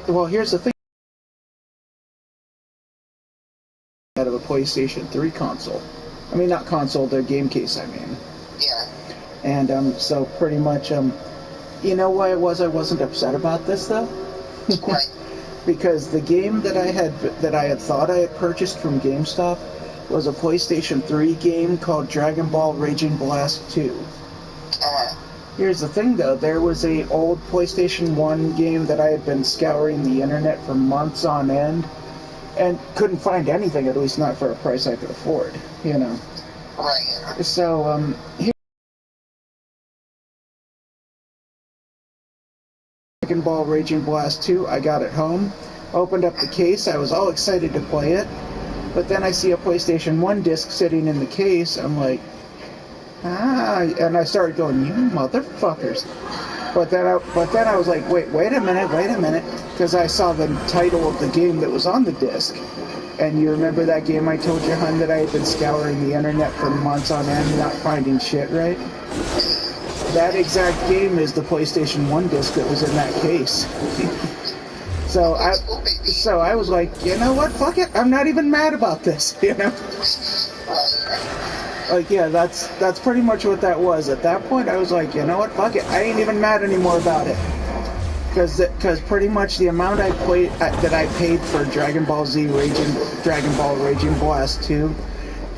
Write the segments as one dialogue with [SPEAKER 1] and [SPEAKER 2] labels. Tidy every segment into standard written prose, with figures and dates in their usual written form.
[SPEAKER 1] well, here's the thing. Out of a PlayStation 3 console. I mean, not console, the game case, I mean.
[SPEAKER 2] Yeah.
[SPEAKER 1] And, so pretty much, you know why it was I wasn't upset about this, though?
[SPEAKER 2] Right.
[SPEAKER 1] Because the game that I had thought I had purchased from GameStop was a PlayStation 3 game called Dragon Ball Raging Blast 2. Here's the thing, though. There was a old PlayStation 1 game that I had been scouring the internet for months on end and couldn't find anything, at least not for a price I could afford, you know.
[SPEAKER 2] Right.
[SPEAKER 1] So, Dragon Ball Raging Blast 2, I got it home, opened up the case, I was all excited to play it, but then I see a PlayStation 1 disc sitting in the case, I'm like, and I started going, you motherfuckers. But then I was like, wait a minute, because I saw the title of the game that was on the disc. And you remember that game I told you, hon, that I had been scouring the internet for months on end, not finding shit, right? That exact game is the PlayStation 1 disc that was in that case. So I was like, you know what, fuck it, I'm not even mad about this, you know? Like, yeah, that's pretty much what that was. At that point, I was like, you know what, fuck it, I ain't even mad anymore about it. Because pretty much the amount that I paid for Dragon Ball Raging Blast 2,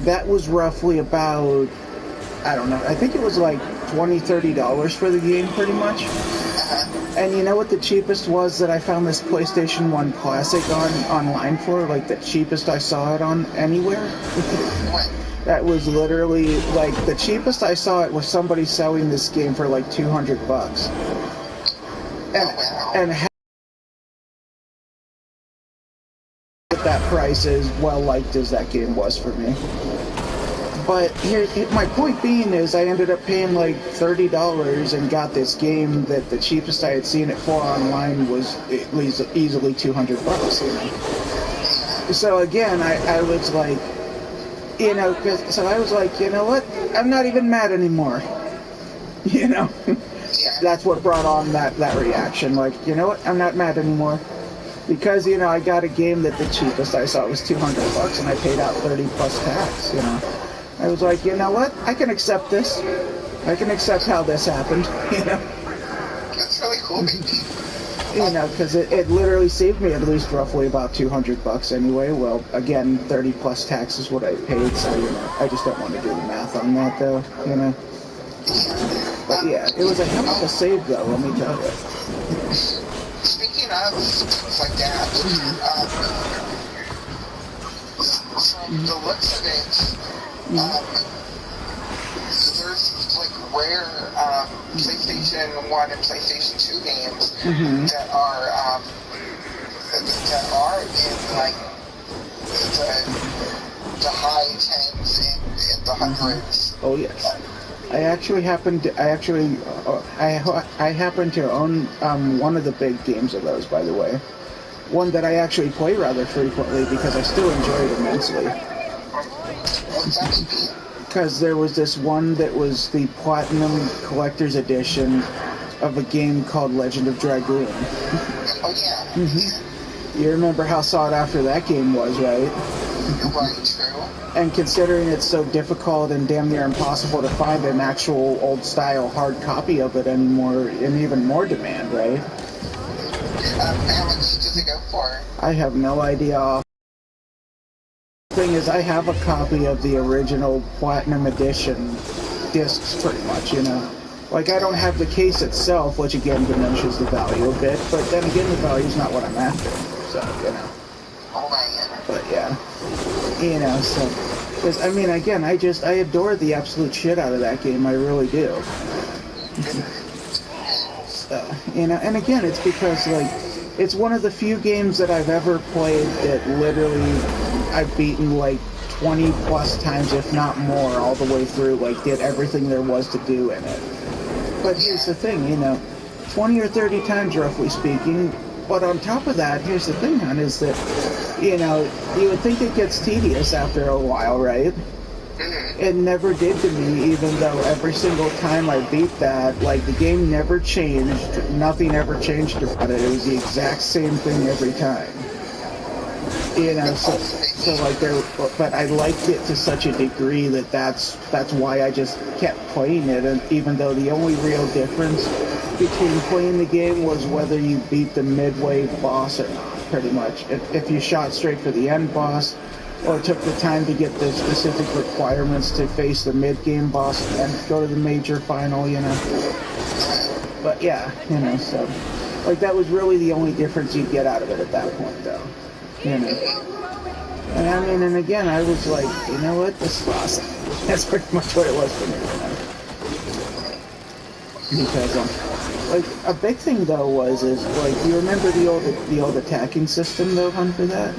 [SPEAKER 1] that was roughly about, I don't know, I think it was like $20-$30 for the game, pretty much. And you know what the cheapest was that I found this PlayStation 1 Classic online for? Like, the cheapest I saw it on anywhere? That was literally, like, the cheapest I saw it was somebody selling this game for like $200. And that price is well liked as that game was for me. But my point being is I ended up paying like $30 and got this game that the cheapest I had seen it for online was at least easily $200. So again, I was like, you know, so I was like, you know what? I'm not even mad anymore. You know? That's what brought on that reaction. Like, you know what? I'm not mad anymore. Because, you know, I got a game that the cheapest I saw was $200 and I paid out 30 plus tax, you know. I was like, you know what? I can accept this. I can accept how this happened, you know.
[SPEAKER 2] That's really cool.
[SPEAKER 1] You know, because it literally saved me at least roughly about $200 anyway. Well, again, 30 plus tax is what I paid, so, you know, I just don't want to do the math on that, though, you know. But yeah, it was a hell of a save, though, let me tell you.
[SPEAKER 2] Speaking of things like that, from the looks of it, there's like rare PlayStation 1 and PlayStation 2 games that are in like the high tens and the hundreds.
[SPEAKER 1] Oh yes. I happen to own one of the big games of those, by the way. One that I actually play rather frequently because I still enjoy it immensely. Because there was this one that was the Platinum Collector's Edition of a game called Legend of Drengr.
[SPEAKER 2] Oh yeah.
[SPEAKER 1] You remember how sought after that game was, right?
[SPEAKER 2] Right, true.
[SPEAKER 1] And considering it's so difficult and damn near impossible to find an actual old-style hard copy of it anymore, in even more demand, right?
[SPEAKER 2] How much does it go for?
[SPEAKER 1] I have no idea. The thing is, I have a copy of the original Platinum Edition discs, pretty much, you know. Like, I don't have the case itself, which again diminishes the value a bit, but then again, the value's not what I'm after, so, you know. But yeah, you know, so, because, I mean, again, I adore the absolute shit out of that game, I really do. So, you know, and again, it's because, like, it's one of the few games that I've ever played that literally I've beaten, like, 20 plus times, if not more, all the way through, like, did everything there was to do in it. But here's the thing, you know, 20 or 30 times, roughly speaking. But on top of that, here's the thing, hon, is that, you know, you would think it gets tedious after a while, right? It never did to me, even though every single time I beat that, like, the game never changed. Nothing ever changed about it. It was the exact same thing every time. You know, so like but I liked it to such a degree that's why I just kept playing it. And even though the only real difference between playing the game was whether you beat the midway boss or not, pretty much. If you shot straight for the end boss, or took the time to get the specific requirements to face the mid-game boss and go to the major final, you know. But yeah, you know, so like that was really the only difference you'd get out of it at that point, though. You know. And I mean, and again, I was like, you know what, this is awesome. That's pretty much what it was for me, you know. Because like a big thing though is like, you remember the old attacking system though, Hun, for that?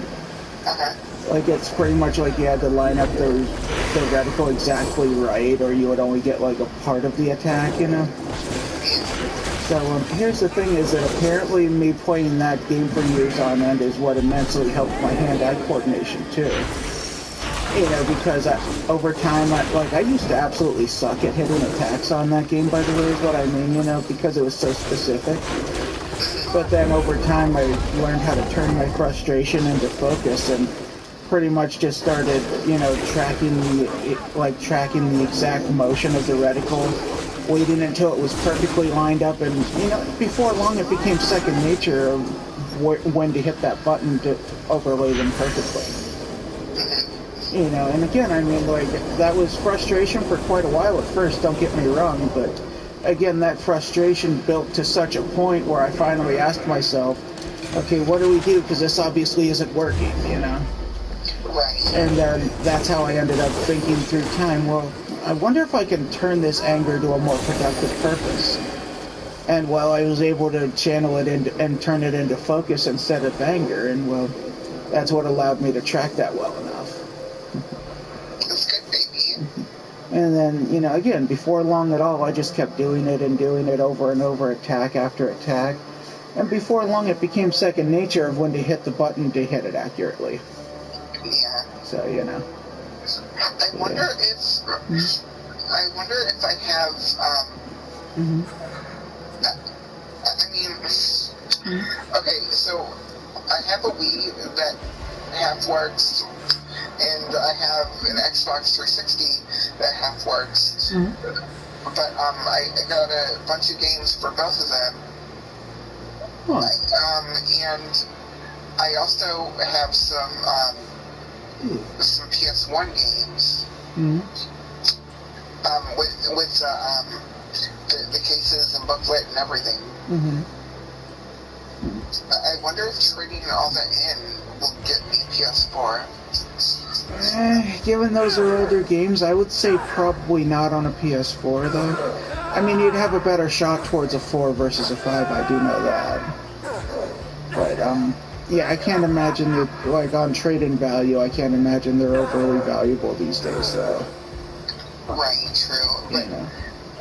[SPEAKER 1] Like, it's pretty much like you had to line up the reticle exactly right, or you would only get, like, a part of the attack, you know? So, here's the thing is that apparently me playing that game for years on end is what immensely helped my hand-eye coordination, too. You know, because over time, I used to absolutely suck at hitting attacks on that game, by the way, is what I mean, you know, because it was so specific. But then over time, I learned how to turn my frustration into focus, and pretty much just started, you know, tracking the exact motion of the reticle, waiting until it was perfectly lined up, and, you know, before long it became second nature of when to hit that button to overlay them perfectly. You know, and again, I mean, like, that was frustration for quite a while at first, don't get me wrong, but again, that frustration built to such a point where I finally asked myself, okay, what do we do? Because this obviously isn't working, you know?
[SPEAKER 2] Right.
[SPEAKER 1] And then that's how I ended up thinking through time, well, I wonder if I can turn this anger to a more productive purpose. And well, I was able to channel it and turn it into focus instead of anger, and well, that's what allowed me to track that well enough.
[SPEAKER 2] That's good, baby.
[SPEAKER 1] And then, you know, again, before long at all, I just kept doing it over and over, attack after attack. And before long, it became second nature of when to hit the button to hit it accurately.
[SPEAKER 2] Yeah.
[SPEAKER 1] So, you know.
[SPEAKER 2] I wonder if I have, I mean, okay, so I have a Wii that half works, and I have an Xbox 360 that half works, but I got a bunch of games for both of them, and I also have some PS1 games, with the cases and booklet and everything. I wonder if trading all that in will get me PS4.
[SPEAKER 1] Given those are older games, I would say probably not on a PS4, though. I mean, you'd have a better shot towards a 4 versus a 5, I do know that. But, yeah, I can't imagine that, like, on trade-in value, I can't imagine they're overly valuable these days, though.
[SPEAKER 2] Right, true. But,
[SPEAKER 1] you know.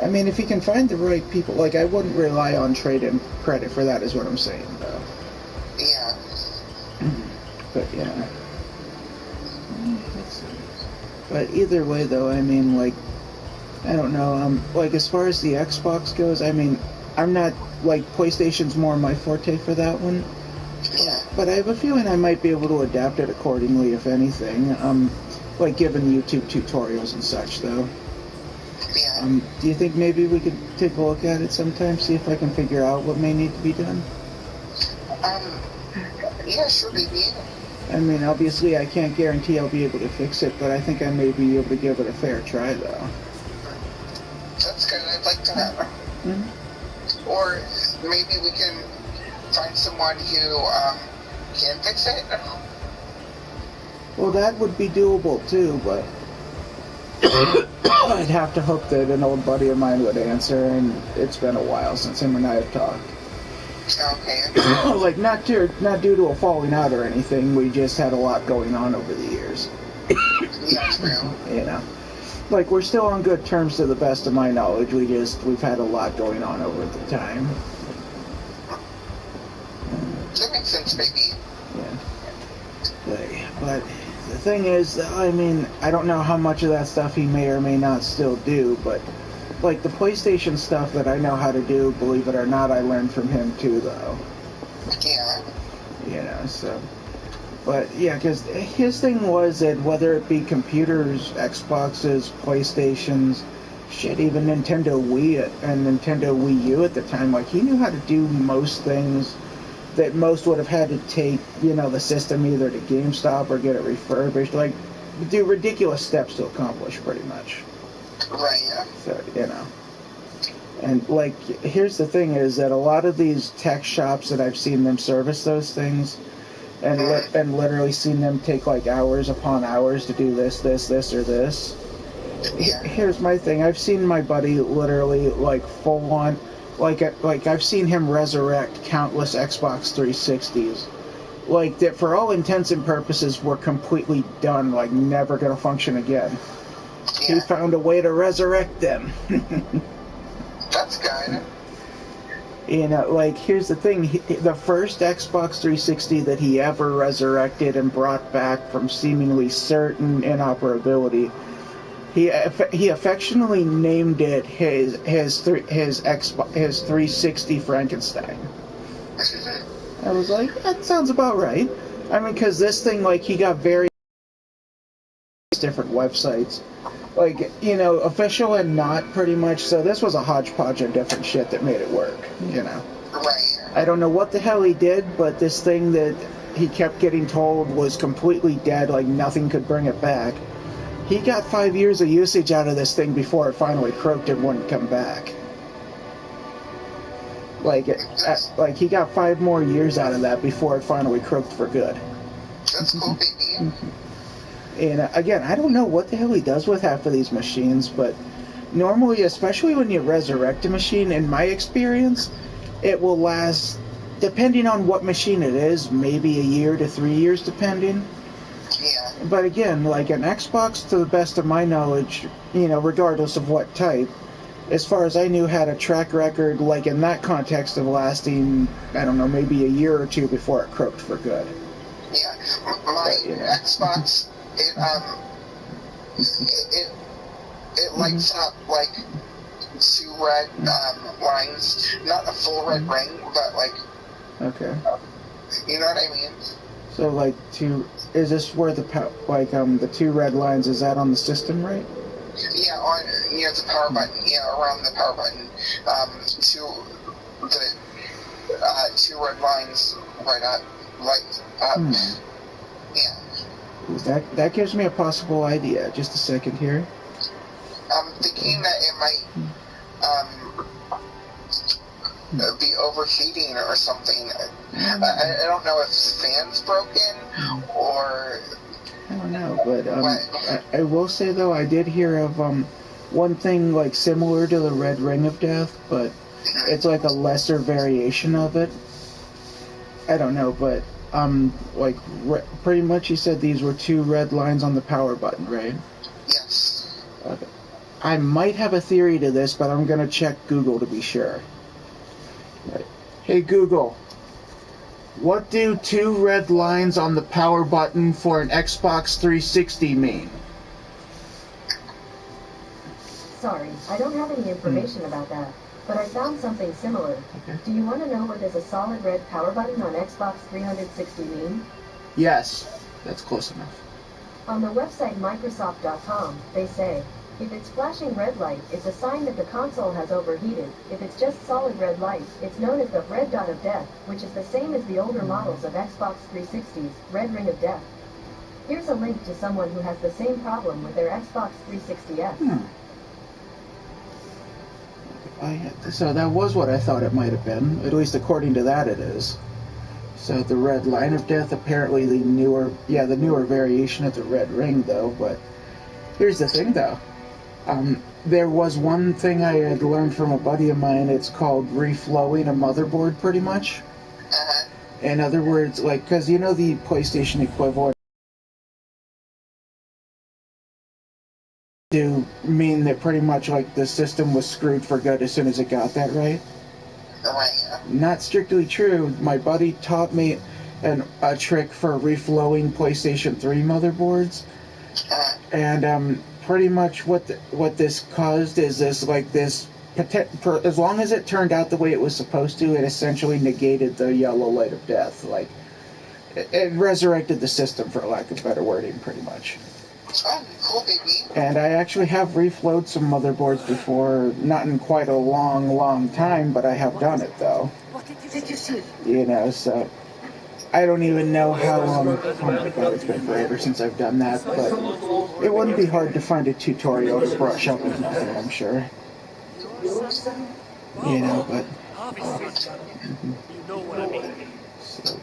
[SPEAKER 1] I mean, if you can find the right people, like, I wouldn't rely on trade-in credit for that, is what I'm saying, though.
[SPEAKER 2] Yeah.
[SPEAKER 1] But, yeah. But either way, though, I mean, like, I don't know, like, as far as the Xbox goes, I mean, I'm not, like, PlayStation's more my forte for that one.
[SPEAKER 2] Yeah.
[SPEAKER 1] But I have a feeling I might be able to adapt it accordingly, if anything. Like, given YouTube tutorials and such, though.
[SPEAKER 2] Yeah.
[SPEAKER 1] Do you think maybe we could take a look at it sometime, see if I can figure out what may need to be done?
[SPEAKER 2] Yeah, sure, baby.
[SPEAKER 1] I mean, obviously I can't guarantee I'll be able to fix it, but I think I may be able to give it a fair try, though.
[SPEAKER 2] That's good, I'd like that. Or maybe we can find someone who, can fix it.
[SPEAKER 1] Well, that would be doable, too, but I'd have to hope that an old buddy of mine would answer, and it's been a while since him and I have talked.
[SPEAKER 2] Okay.
[SPEAKER 1] Like, not due to a falling out or anything, we just had a lot going on over the years.
[SPEAKER 2] Yeah, true.
[SPEAKER 1] You know. Like, we're still on good terms to the best of my knowledge, we've had a lot going on over the time.
[SPEAKER 2] That makes sense, baby.
[SPEAKER 1] Yeah. But the thing is, I mean, I don't know how much of that stuff he may or may not still do, but like the PlayStation stuff that I know how to do, believe it or not, I learned from him too, though.
[SPEAKER 2] Yeah.
[SPEAKER 1] You know, so. But yeah, because his thing was that whether it be computers, Xboxes, PlayStations, shit, even Nintendo Wii and Nintendo Wii U at the time, like he knew how to do most things that most would have had to take, you know, the system either to GameStop or get it refurbished, like do ridiculous steps to accomplish pretty much.
[SPEAKER 2] Right, yeah.
[SPEAKER 1] So, you know. And like, here's the thing is that a lot of these tech shops that I've seen them service those things, and literally seen them take like hours upon hours to do this, or this.
[SPEAKER 2] Yeah.
[SPEAKER 1] Here's my thing. I've seen my buddy literally like full on, like I've seen him resurrect countless Xbox 360s, like that for all intents and purposes were completely done, like never gonna function again. Yeah. He found a way to resurrect them.
[SPEAKER 2] That's good.
[SPEAKER 1] You know, like, here's the thing. The first Xbox 360 that he ever resurrected and brought back from seemingly certain inoperability, he affectionately named it his 360 Frankenstein. I was like, that sounds about right. I mean, because this thing, like, he got very different websites. Like, you know, official and not, pretty much. So this was a hodgepodge of different shit that made it work, you know.
[SPEAKER 2] Right.
[SPEAKER 1] I don't know what the hell he did, but this thing that he kept getting told was completely dead, like nothing could bring it back. He got 5 years of usage out of this thing before it finally croaked and wouldn't come back. Like, he got 5 more years out of that before it finally croaked for good.
[SPEAKER 2] That's cool, baby.
[SPEAKER 1] And again, I don't know what the hell he does with half of these machines, but normally, especially when you resurrect a machine, in my experience, it will last, depending on what machine it is, maybe a year to 3 years, depending.
[SPEAKER 2] Yeah.
[SPEAKER 1] But again, like an Xbox, to the best of my knowledge, you know, regardless of what type, as far as I knew, had a track record, like in that context, of lasting, I don't know, maybe a year or two before it croaked for good.
[SPEAKER 2] Yeah. My Xbox... It lights up like 2 red lines, not a full red ring, but like. Okay. You know what I mean?
[SPEAKER 1] So like is this where the 2 red lines, is that on the system, right?
[SPEAKER 2] Yeah, on near the power button. Yeah, around the power button. The 2 red lines right up, Yeah.
[SPEAKER 1] That gives me a possible idea. Just a second here.
[SPEAKER 2] I'm thinking that it might be overheating or something. I don't know if the fan's broken or...
[SPEAKER 1] I don't know, but I will say, though, I did hear of one thing like similar to the red ring of death, but it's like a lesser variation of it. I don't know, but... pretty much you said these were 2 red lines on the power button, right?
[SPEAKER 2] Yes.
[SPEAKER 1] Okay. I might have a theory to this, but I'm going to check Google to be sure. Right. Hey, Google. What do 2 red lines on the power button for an Xbox 360 mean?
[SPEAKER 3] Sorry, I don't have any information about that. But I found something similar. Okay. Do you want to know what does a solid red power button on Xbox 360 mean?
[SPEAKER 1] Yes, that's close enough.
[SPEAKER 3] On the website Microsoft.com, they say, if it's flashing red light, it's a sign that the console has overheated. If it's just solid red light, it's known as the red dot of death, which is the same as the older models of Xbox 360's red ring of death. Here's a link to someone who has the same problem with their Xbox 360S.
[SPEAKER 1] So that was what I thought it might have been. At least according to that it is. So the red line of death, apparently the newer variation of the red ring, though. But here's the thing, though. There was one thing I had learned from a buddy of mine. It's called reflowing a motherboard, pretty much. In other words, like, because you know the PlayStation equivalent to mean that pretty much like the system was screwed for good as soon as it got that, right? Not strictly true. My buddy taught me, a trick for reflowing PlayStation 3 motherboards, and pretty much what this caused is this as long as it turned out the way it was supposed to, it essentially negated the yellow light of death. Like it resurrected the system, for lack of better wording, pretty much.
[SPEAKER 2] Oh, cool, baby.
[SPEAKER 1] And I actually have reflowed some motherboards before, not in quite a long time, but I have done it though.
[SPEAKER 4] What did you see?
[SPEAKER 1] You know, so I don't even know how long. Oh my god, it's been forever since I've done that, but it wouldn't be hard to find a tutorial to brush up with nothing, I'm sure. You know, but
[SPEAKER 4] You know what I mean.
[SPEAKER 1] so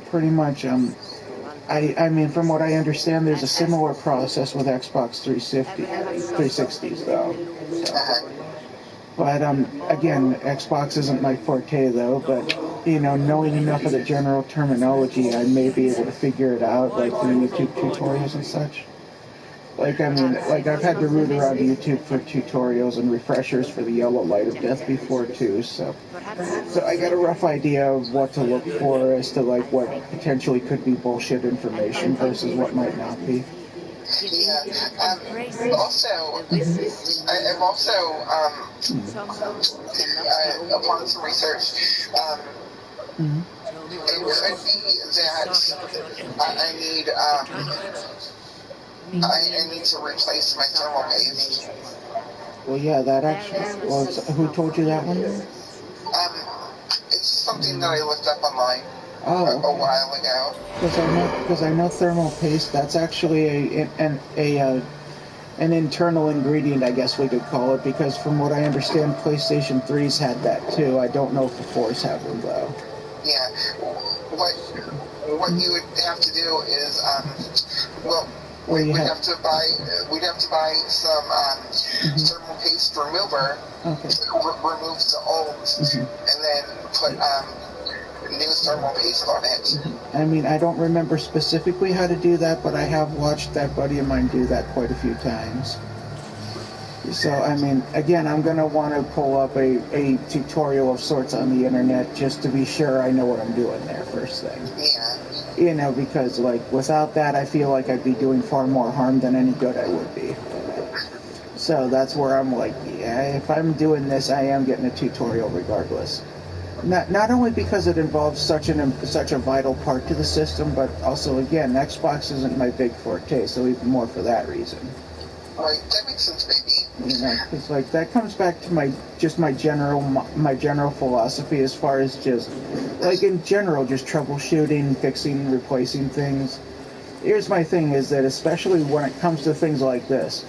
[SPEAKER 1] pretty much, I mean, from what I understand, there's a similar process with Xbox 360s, though. So. But, again, Xbox isn't my forte, though, but, you know, knowing enough of the general terminology, I may be able to figure it out, like, through YouTube tutorials and such. Like, I mean, like, I've had to root around YouTube for tutorials and refreshers for the yellow light of death before, too, so I got a rough idea of what to look for as to, like, what potentially could be bullshit information versus what might not be.
[SPEAKER 2] Yeah. Also, I've also, upon some research, it could be that I need to replace my thermal paste.
[SPEAKER 1] Well, yeah, that actually. Well, who told you that one?
[SPEAKER 2] It's something that I looked up online
[SPEAKER 1] Oh,
[SPEAKER 2] a while ago.
[SPEAKER 1] Because I know thermal paste. That's actually an internal ingredient, I guess we could call it. Because from what I understand, PlayStation 3's had that too. I don't know if the 4s have them though.
[SPEAKER 2] Yeah. What you would have to do is we'd have to buy some thermal paste remover.
[SPEAKER 1] Okay.
[SPEAKER 2] Remove the old, and then put new thermal paste on it.
[SPEAKER 1] I mean, I don't remember specifically how to do that, but I have watched that buddy of mine do that quite a few times. So, I mean, again, I'm going to want to pull up a tutorial of sorts on the internet just to be sure I know what I'm doing there first thing.
[SPEAKER 2] Yeah.
[SPEAKER 1] You know, because, like, without that, I feel like I'd be doing far more harm than any good I would be. So that's where I'm like, yeah, if I'm doing this, I am getting a tutorial regardless. Not only because it involves such a vital part to the system, but also, again, Xbox isn't my big forte, so even more for that reason.
[SPEAKER 2] Right, that makes sense, baby.
[SPEAKER 1] You know, because like that comes back to my general philosophy as far as just like in general, just troubleshooting, fixing, replacing things. Here's my thing: is that especially when it comes to things like this,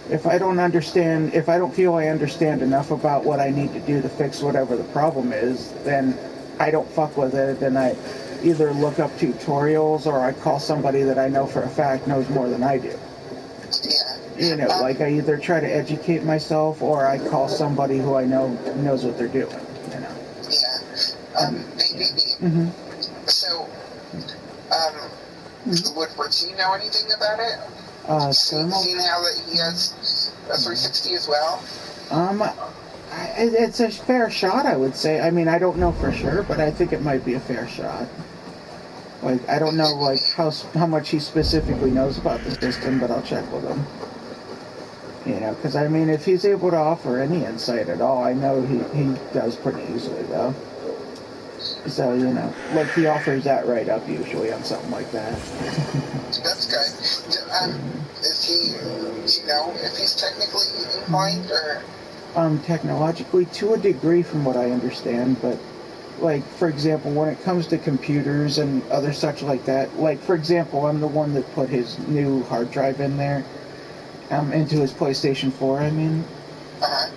[SPEAKER 1] if I don't feel I understand enough about what I need to do to fix whatever the problem is, then I don't fuck with it, and I either look up tutorials or I call somebody that I know for a fact knows more than I do.
[SPEAKER 2] Yeah.
[SPEAKER 1] You know, like I either try to educate myself or I call somebody who I know knows what they're doing, you know.
[SPEAKER 2] Yeah. Baby. So, would Richie know anything about it? Seeing how that he has a 360 as well?
[SPEAKER 1] It's a fair shot, I would say. I mean, I don't know for sure, but I think it might be a fair shot. Like, I don't know, like, how much he specifically knows about the system, but I'll check with him. You know, because, I mean, if he's able to offer any insight at all, I know he does pretty easily, though. So, you know, like, he offers that right up, usually, on something like that.
[SPEAKER 2] That's good. Is he, do you know if he's technically inclined, or?
[SPEAKER 1] Technologically, to a degree, from what I understand, but, like, for example, when it comes to computers and other such like that, like, for example, I'm the one that put his new hard drive in there, into his PlayStation 4, I mean.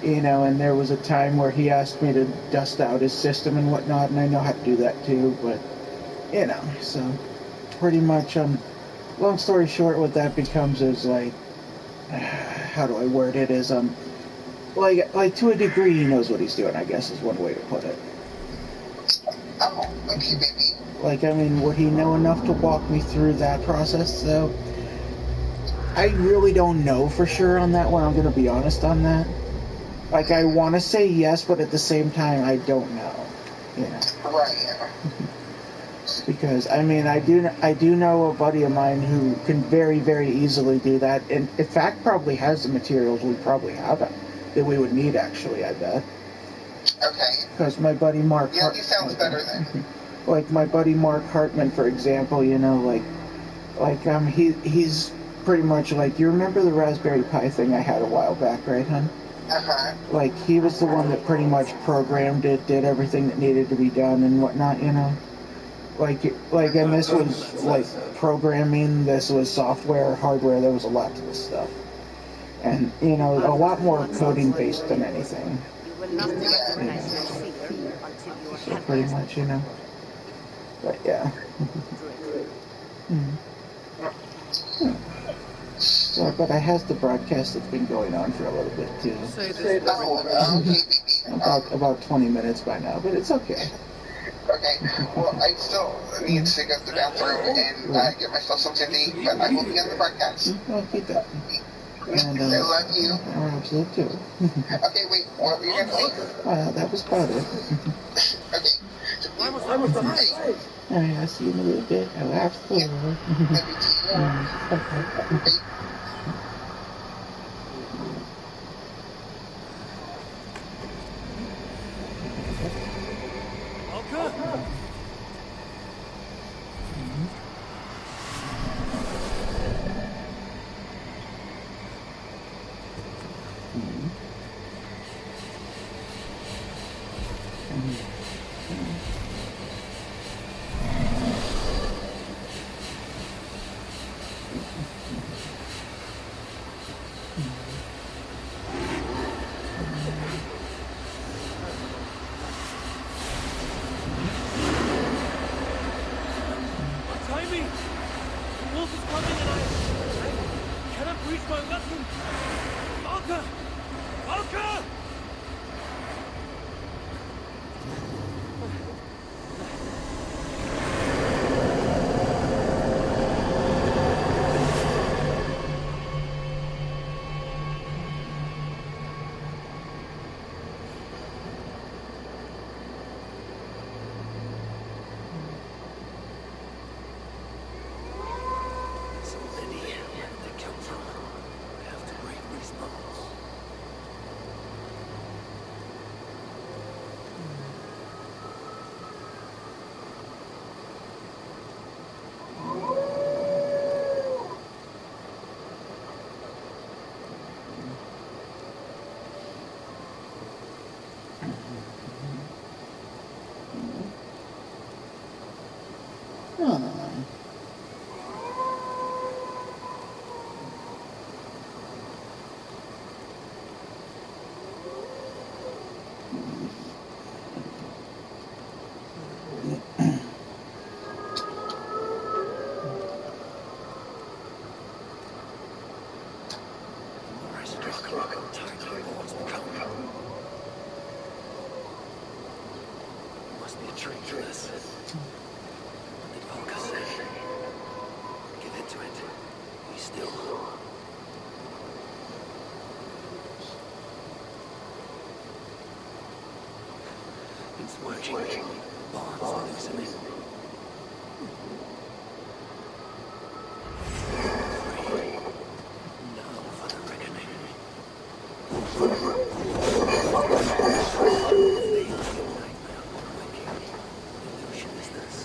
[SPEAKER 1] You know, and there was a time where he asked me to dust out his system and whatnot, and I know how to do that too, but, you know, so, pretty much, long story short, what that becomes is, like, how do I word it, is, like, to a degree, he knows what he's doing, I guess, is one way to put it.
[SPEAKER 2] Oh, okay, baby.
[SPEAKER 1] Like, I mean, would he know enough to walk me through that process, though? I really don't know for sure on that one, I'm going to be honest on that. Like, I want to say yes, but at the same time, I don't know. You know.
[SPEAKER 2] Right.
[SPEAKER 1] Because I mean, I do know a buddy of mine who can very, very easily do that, and in fact probably has the materials we probably have that we would need actually. I bet.
[SPEAKER 2] Okay.
[SPEAKER 1] Because my buddy Mark.
[SPEAKER 2] Yeah, he sounds better then.
[SPEAKER 1] Like my buddy Mark Hartman, for example, you know, he's pretty much like, you remember the Raspberry Pi thing I had a while back, right, hon?
[SPEAKER 2] Uh-huh.
[SPEAKER 1] Like, he was the one that pretty much programmed it, did everything that needed to be done and whatnot, you know? And this was, like, programming, this was software, hardware, there was a lot to this stuff. And, you know, a lot more coding-based than anything. So pretty much, you know. But, yeah. Yeah, but I has the broadcast that's been going on for a little bit too. About 20 minutes by now, but it's okay.
[SPEAKER 2] Okay. Well, I still need to go to the bathroom and get myself something to eat, but I will be on the broadcast.
[SPEAKER 1] I'll keep that. And,
[SPEAKER 2] I love you.
[SPEAKER 1] I absolutely too.
[SPEAKER 2] Okay, wait. What were you going to say?
[SPEAKER 1] That was about it.
[SPEAKER 2] Okay.
[SPEAKER 1] Alright, I'll see you in a little bit. I laughed for
[SPEAKER 2] Maybe
[SPEAKER 1] Okay.
[SPEAKER 4] Working. Bonds are loosening. Free. Now for the reckoning. Illusion is this.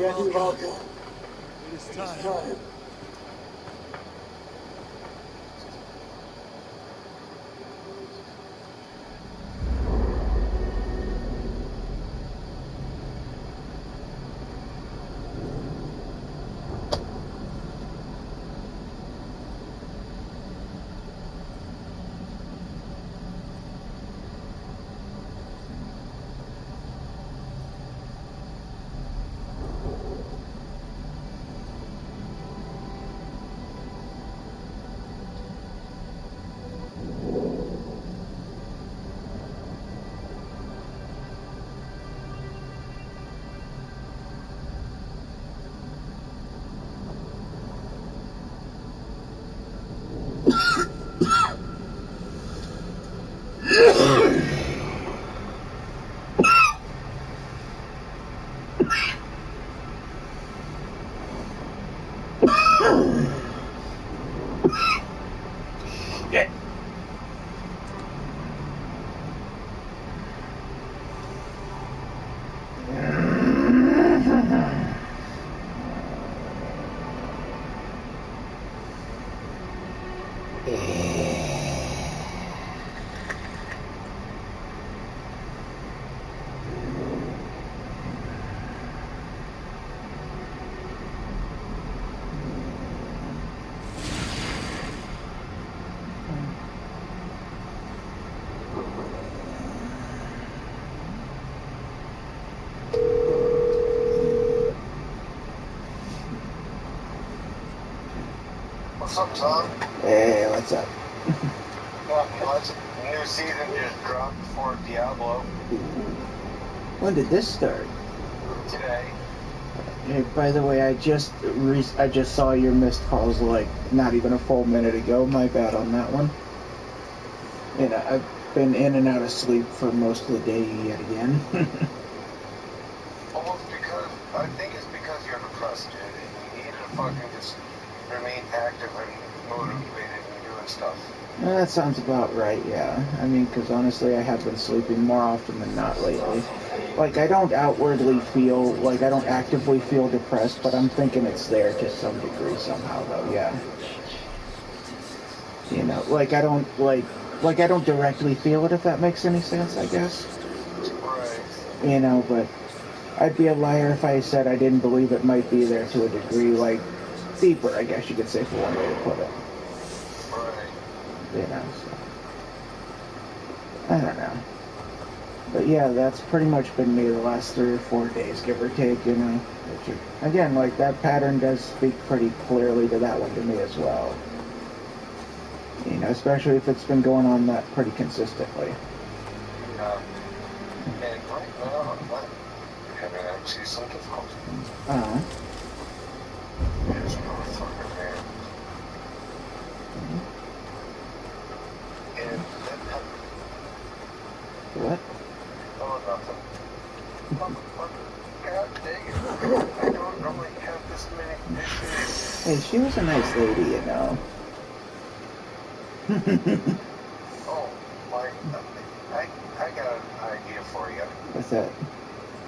[SPEAKER 4] It is time.
[SPEAKER 2] What's up, Tom?
[SPEAKER 1] Hey, what's up?
[SPEAKER 2] Not much. New season just dropped for Diablo
[SPEAKER 1] When did this start?
[SPEAKER 2] today.
[SPEAKER 1] Hey, by the way, I just saw your missed calls like not even a full minute ago. My bad on that one. And I've been in and out of sleep for most of the day yet again.
[SPEAKER 2] Almost because, I think it's because you're depressed, dude. You need to fucking just remain active and motivated and doing stuff.
[SPEAKER 1] That sounds about right, yeah. I mean, because honestly, I have been sleeping more often than not lately. Like, I don't outwardly feel, like, I don't actively feel depressed, but I'm thinking it's there to some degree somehow, though, yeah. You know, like, I don't directly feel it, if that makes any sense, I guess.
[SPEAKER 2] Right.
[SPEAKER 1] You know, but I'd be a liar if I said I didn't believe it might be there to a degree, like, deeper, I guess you could say, for one way to put it.
[SPEAKER 2] Right.
[SPEAKER 1] You know, so. I don't know. But yeah, that's pretty much been me the last 3 or 4 days, give or take, you know. Which, again, like, that pattern does speak pretty clearly to that one to me as well. You know, especially if it's been going on that pretty consistently.
[SPEAKER 2] Yeah. And right now, I'm having actually some difficulty.
[SPEAKER 1] Uh-huh.
[SPEAKER 2] This motherfucker, man. And that,
[SPEAKER 1] What?
[SPEAKER 2] oh, nothing. God dang it. I don't normally have this many issues.
[SPEAKER 1] Hey, she was a nice lady, you know.
[SPEAKER 2] Oh, I got an idea for you.
[SPEAKER 1] What's that?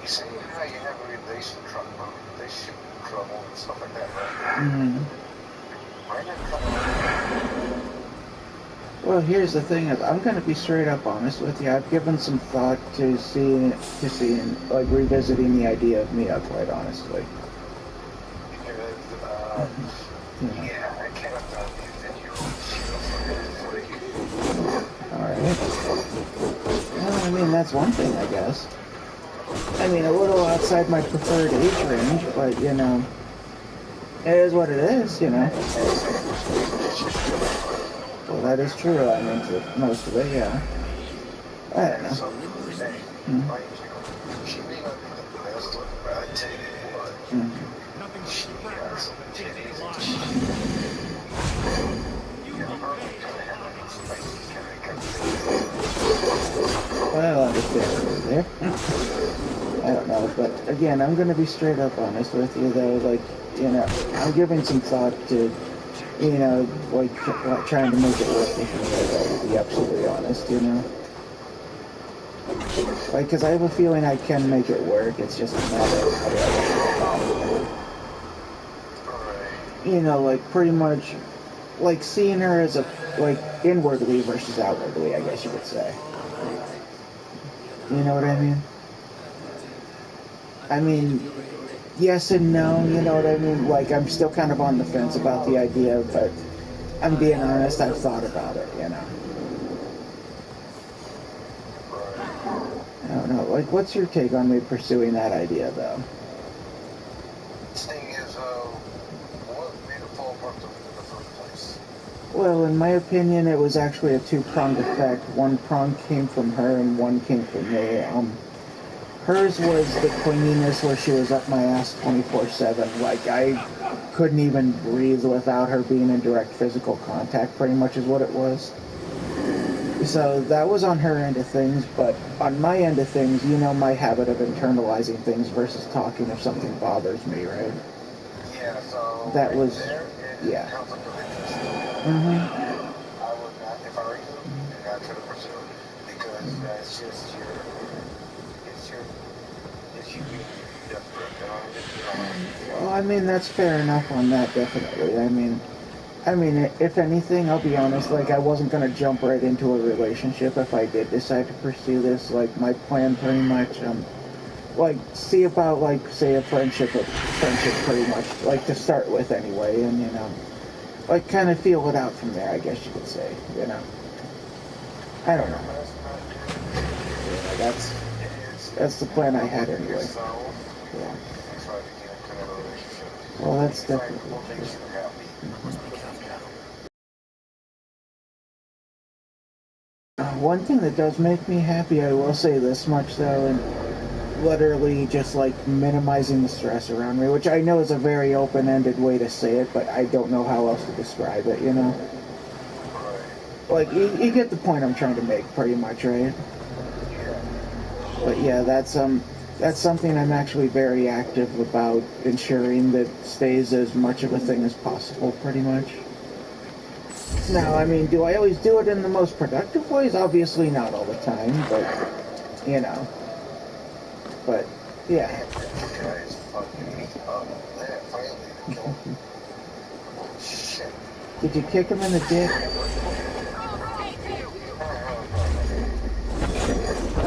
[SPEAKER 2] You say how you have a relationship trouble and stuff like that, right?
[SPEAKER 1] Mm-hmm.
[SPEAKER 2] Why not come on?
[SPEAKER 1] Well, here's the thing is, I'm gonna be straight up honest with you. I've given some thought to seeing, like, revisiting the idea of Mia, quite honestly.
[SPEAKER 2] Because, yeah, I can't that you're
[SPEAKER 1] Alright. Well, I mean, that's one thing, I guess. I mean, a little outside my preferred age range, but, you know, it is what it is, you know. Well, that is true. I mean, to most of it, yeah. I don't know.
[SPEAKER 2] She may not be the best looking, but I tell you what, she has some titties and
[SPEAKER 1] Well, understandable there. I don't know, but again, I'm going to be straight up honest with you, though. Like, you know, I'm giving some thought to, you know, like, trying to make it work with me, to be absolutely honest, you know. Like, because I have a feeling I can make it work. It's just a matter of how do I get it. You know, like, pretty much, like, seeing her as a, like, inwardly versus outwardly, I guess you could say. You know what I mean? I mean, yes and no, you know what I mean? Like, I'm still kind of on the fence about the idea, but I'm being honest, I've thought about it, you know? I don't know. Like, what's your take on me pursuing that idea, though?
[SPEAKER 2] Thing is, what made it fall apart in the first place?
[SPEAKER 1] Well, in my opinion, it was actually a two-pronged effect. One prong came from her and one came from me. Hers was the clinginess where she was up my ass 24/7. Like, I couldn't even breathe without her being in direct physical contact, pretty much is what it was. So that was on her end of things, but on my end of things, you know my habit of internalizing things versus talking if something bothers me, right?
[SPEAKER 2] Yeah, so
[SPEAKER 1] That
[SPEAKER 2] right
[SPEAKER 1] was,
[SPEAKER 2] there is
[SPEAKER 1] yeah.
[SPEAKER 2] conflict of interest. I would not, if I were you, do not try to pursue it, because that's just it's you being desperate.
[SPEAKER 1] Well, I mean, that's fair enough on that, definitely. I mean, if anything, I'll be honest, like, I wasn't going to jump right into a relationship if I did decide to pursue this. Like, my plan pretty much, like, see about, like, say, a friendship pretty much, like, to start with anyway, and, you know, like, kind of feel it out from there, I guess you could say, you know. I don't know. Yeah, that's the plan I had anyway. Yeah. Well, that's definitely true. One thing that does make me happy, I will say this much though, and literally just like minimizing the stress around me, which I know is a very open-ended way to say it, but I don't know how else to describe it, you know? Like, you get the point I'm trying to make, pretty much, right? But yeah, that's something I'm actually very active about ensuring that stays as much of a thing as possible, pretty much. Now, I mean, do I always do it in the most productive ways? Obviously not all the time, but, you know. But, yeah. Did you kick him in the dick?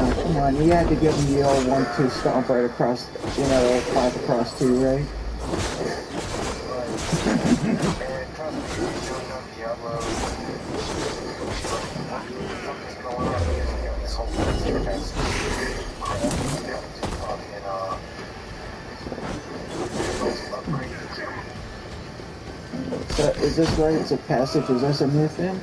[SPEAKER 1] Oh, come on, you had to give him the old 1-2 stomp right across, you know, 5 across 2, right? So, is this rites of passage? Is this a new thing?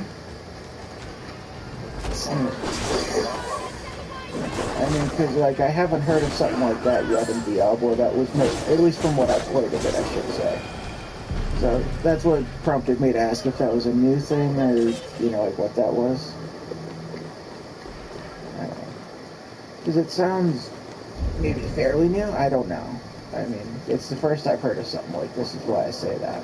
[SPEAKER 1] I mean, because, like, I haven't heard of something like that yet in Diablo that was made, at least from what I've played of it, I should say. So, that's what prompted me to ask if that was a new thing, or, you know, like, what that was. I don't know. Because it sounds maybe fairly new? I don't know. I mean, it's the first I've heard of something like this, is why I say that.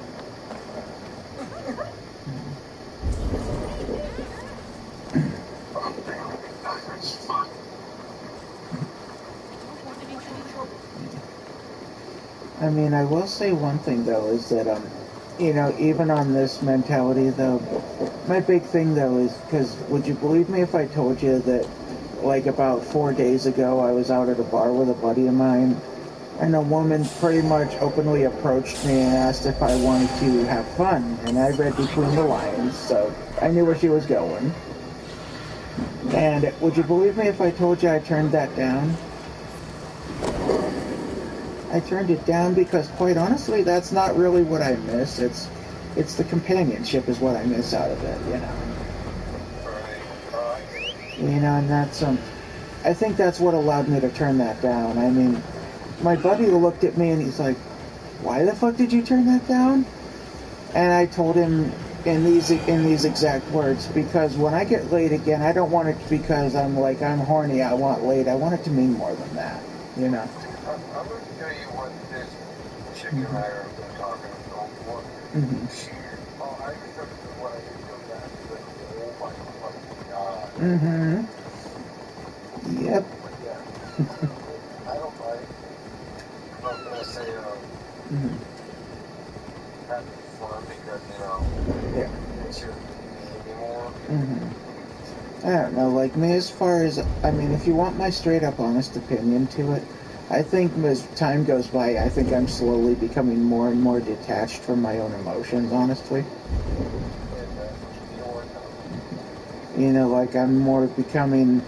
[SPEAKER 1] I mean, I will say one thing, though, is that, you know, even on this mentality, though, my big thing, though, is, because would you believe me if I told you that, like, about 4 days ago, I was out at a bar with a buddy of mine, and a woman pretty much openly approached me and asked if I wanted to have fun, and I read between the lines, so I knew where she was going. And would you believe me if I told you I turned that down? I turned it down because, quite honestly, that's not really what I miss. It's the companionship is what I miss out of it, you know. You know, and that's I think that's what allowed me to turn that down. I mean, my buddy looked at me and he's like, "Why the fuck did you turn that down?" And I told him in these exact words, because when I get laid again, I don't want it because I'm horny, I want laid. I want it to mean more than that, you know.
[SPEAKER 2] I'm going to tell you what this chick and I are talking for. She, I just have to do what I did to that. Oh my fucking god.
[SPEAKER 1] Yep. I don't know, like me as far as, I mean, if you want my straight up honest opinion to it, I think as time goes by, I think I'm slowly becoming more and more detached from my own emotions, honestly. You know, like I'm more becoming,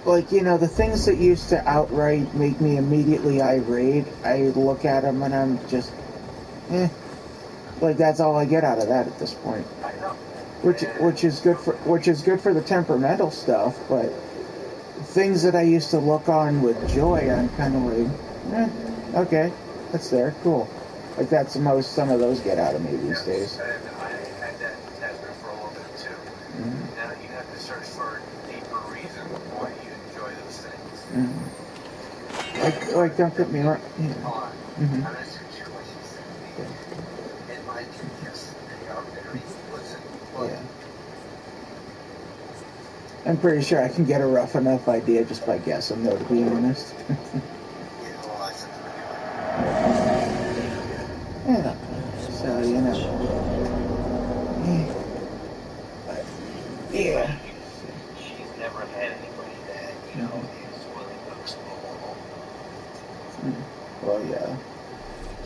[SPEAKER 1] like, you know, the things that used to outright make me immediately irate, I look at them and I'm just, like that's all I get out of that at this point. Which is good for the temperamental stuff, but things that I used to look on with joy, I'm kind of like, okay, that's there, cool. Like that's the most some of those get out of me these days.
[SPEAKER 5] I had that for a little bit too. Now you have to search for a deeper reason why you enjoy those things.
[SPEAKER 1] Like don't get me wrong. Yeah. I'm pretty sure I can get a rough enough idea just by guessing, though, to be honest. Yeah. So, you know. Yeah.
[SPEAKER 5] She's never had anybody that, you know, is willing to explore.
[SPEAKER 1] Well,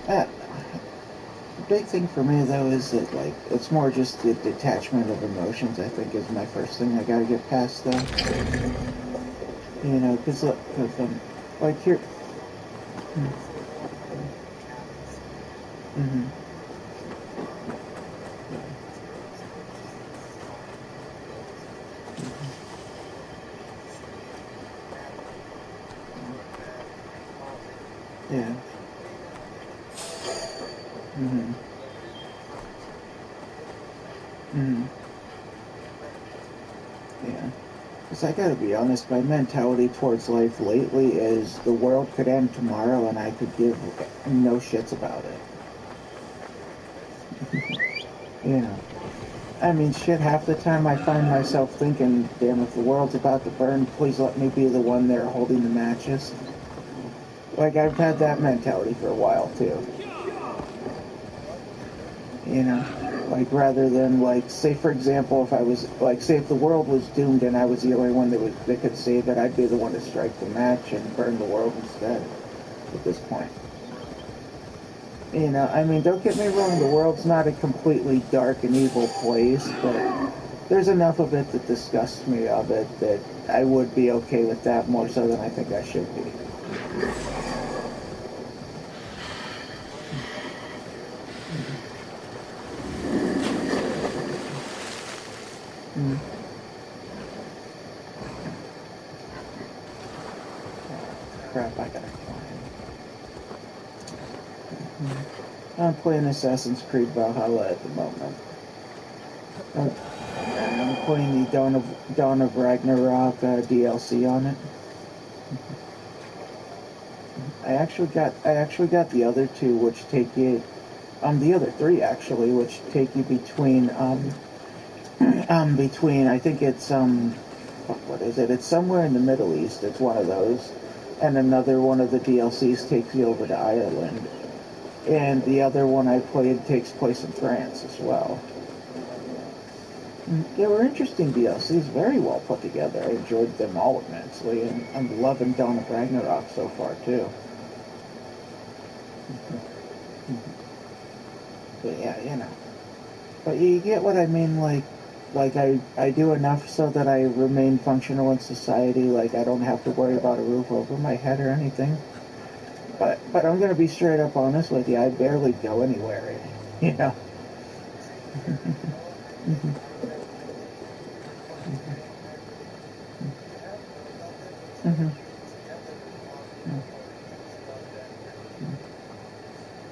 [SPEAKER 1] yeah. The big thing for me, though, is that, like, it's more just the detachment of emotions, I think, is my first thing I gotta get past, though. You know, because, look, like, here... Yeah. Yeah. Because I gotta be honest, my mentality towards life lately is the world could end tomorrow and I could give no shits about it. You know. I mean, shit, half the time I find myself thinking, damn, if the world's about to burn, please let me be the one there holding the matches. Like, I've had that mentality for a while, too. You know? Like, rather than, like, say, for example, if I was, like, say if the world was doomed and I was the only one that could save it, I'd be the one to strike the match and burn the world instead at this point. You know, I mean, don't get me wrong, the world's not a completely dark and evil place, but there's enough of it that disgusts me of it that I would be okay with that more so than I think I should be. Crap, I gotta climb. I'm playing Assassin's Creed Valhalla at the moment. I'm playing the Dawn of Ragnarok DLC on it. I actually got the other two, which take you, the other three actually, which take you between between I think it's what is it? It's somewhere in the Middle East. It's one of those, and another one of the DLCs takes you over to Ireland, and the other one I played takes place in France as well. They were interesting DLCs, very well put together. I enjoyed them all immensely, and I'm loving Dawn of Ragnarok so far, too. But yeah, you know. But you get what I mean, like I do enough so that I remain functional in society, like I don't have to worry about a roof over my head or anything. But I'm gonna be straight up honest with you, I barely go anywhere, you know.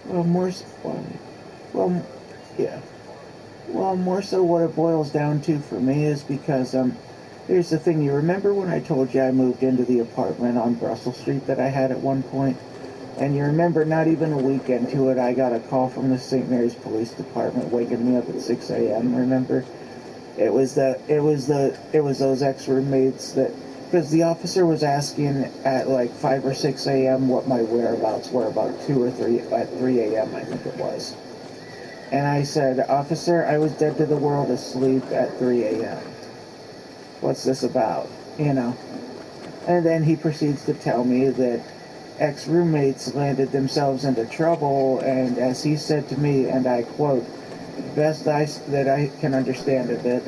[SPEAKER 1] Well, well, yeah. Well, more so what it boils down to for me is because, here's the thing. You remember when I told you I moved into the apartment on Brussels Street that I had at one point? And you remember not even a week into it, I got a call from the St. Mary's Police Department waking me up at 6 a.m., remember? It was those ex-roommates that, because the officer was asking at like 5 or 6 a.m. what my whereabouts were about 2 or 3, at 3 a.m. I think it was. And I said, "Officer, I was dead to the world asleep at 3 a.m. What's this about?" You know. And then he proceeds to tell me that ex-roommates landed themselves into trouble, and as he said to me, and I quote, "Best that I can understand of it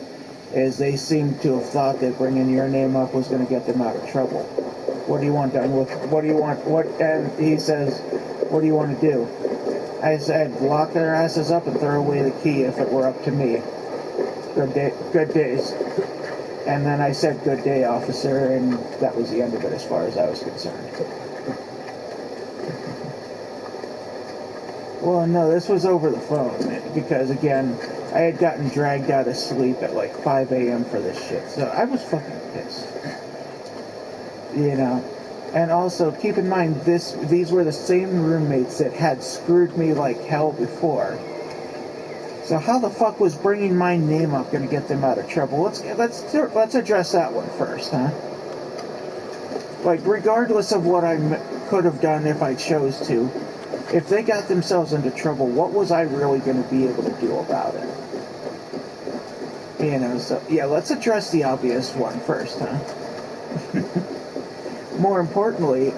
[SPEAKER 1] is they seem to have thought that bringing your name up was going to get them out of trouble. What do you want done with? What do you want? What?" And he says, "What do you want to do?" I said, "Lock their asses up and throw away the key if it were up to me. Good day, good days." And then I said, "Good day, officer," and that was the end of it as far as I was concerned. Well, no, this was over the phone, because, again, I had gotten dragged out of sleep at like 5 a.m. for this shit, so I was fucking pissed. You know? And also, keep in mind, these were the same roommates that had screwed me like hell before. So how the fuck was bringing my name up going to get them out of trouble? Let's address that one first, huh? Like, regardless of what I could have done if I chose to, if they got themselves into trouble, what was I really going to be able to do about it? You know, so, yeah, let's address the obvious one first, huh? More importantly,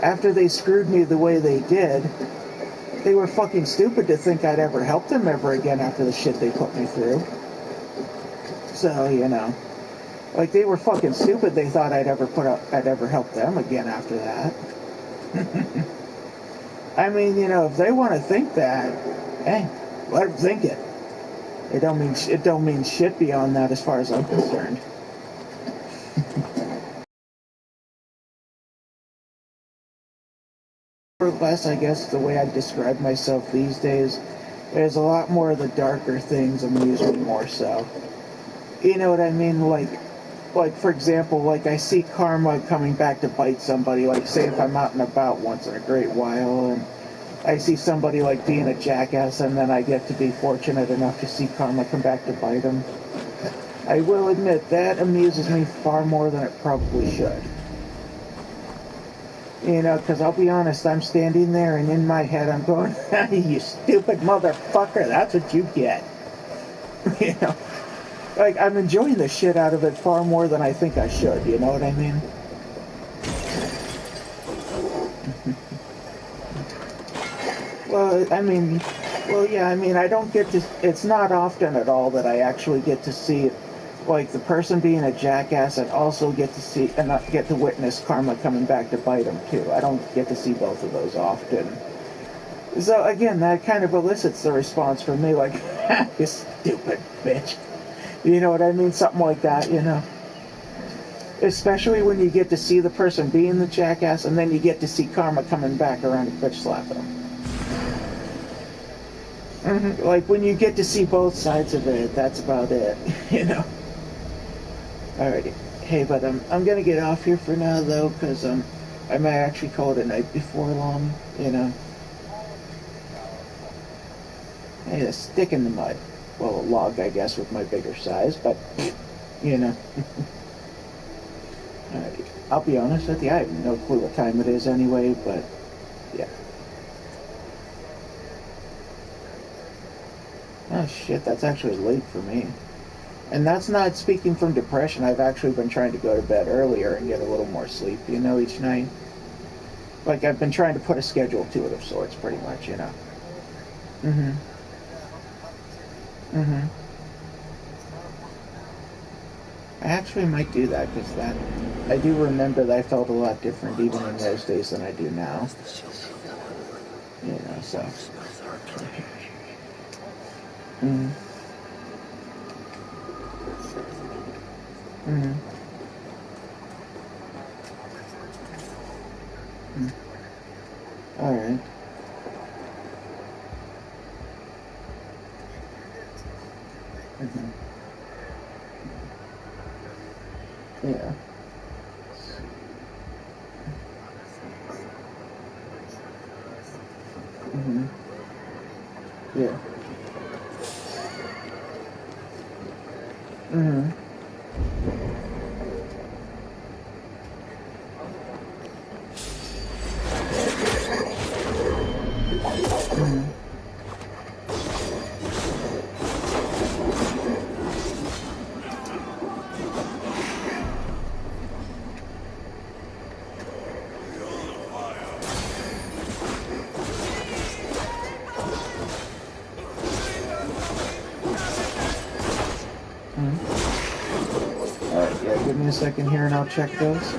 [SPEAKER 1] after they screwed me the way they did, they were fucking stupid to think I'd ever help them ever again after the shit they put me through. So, you know, like, they were fucking stupid. They thought I'd ever help them again after that. I mean, you know, if they want to think that, hey, let them think it. It don't mean shit beyond that as far as I'm concerned. More or less, I guess the way I describe myself these days is a lot more of the darker things amuse me more so. You know what I mean? Like for example, like I see karma coming back to bite somebody. Like, say if I'm out and about once in a great while and I see somebody like being a jackass, and then I get to be fortunate enough to see karma come back to bite them. I will admit that amuses me far more than it probably should. You know, because I'll be honest, I'm standing there and in my head I'm going, "You stupid motherfucker, that's what you get." You know, like, I'm enjoying the shit out of it far more than I think I should, you know what I mean? I don't get to, it's not often at all that I actually get to see, like, the person being a jackass and also get to see, and not get to witness karma coming back to bite them, too. I don't get to see both of those often. So, again, that kind of elicits the response from me, like, "You stupid bitch." You know what I mean? Something like that, you know? Especially when you get to see the person being the jackass, and then you get to see karma coming back around and bitch slapping them. Like, when you get to see both sides of it, that's about it, you know? Alrighty. Hey, but I'm gonna get off here for now, though, because I might actually call it a night before long, you know? Hey, a stick in the mud. Well, a log, I guess, with my bigger size, but, you know. Alrighty. I'll be honest with you, I have no clue what time it is anyway, but, yeah. Oh shit, that's actually late for me. And that's not speaking from depression. I've actually been trying to go to bed earlier and get a little more sleep, you know, each night. Like, I've been trying to put a schedule to it of sorts, pretty much, you know. I actually might do that, because I do remember that I felt a lot different even in those days than I do now. You know, so. Alright. Yeah. Yeah. me a second here and I'll check those.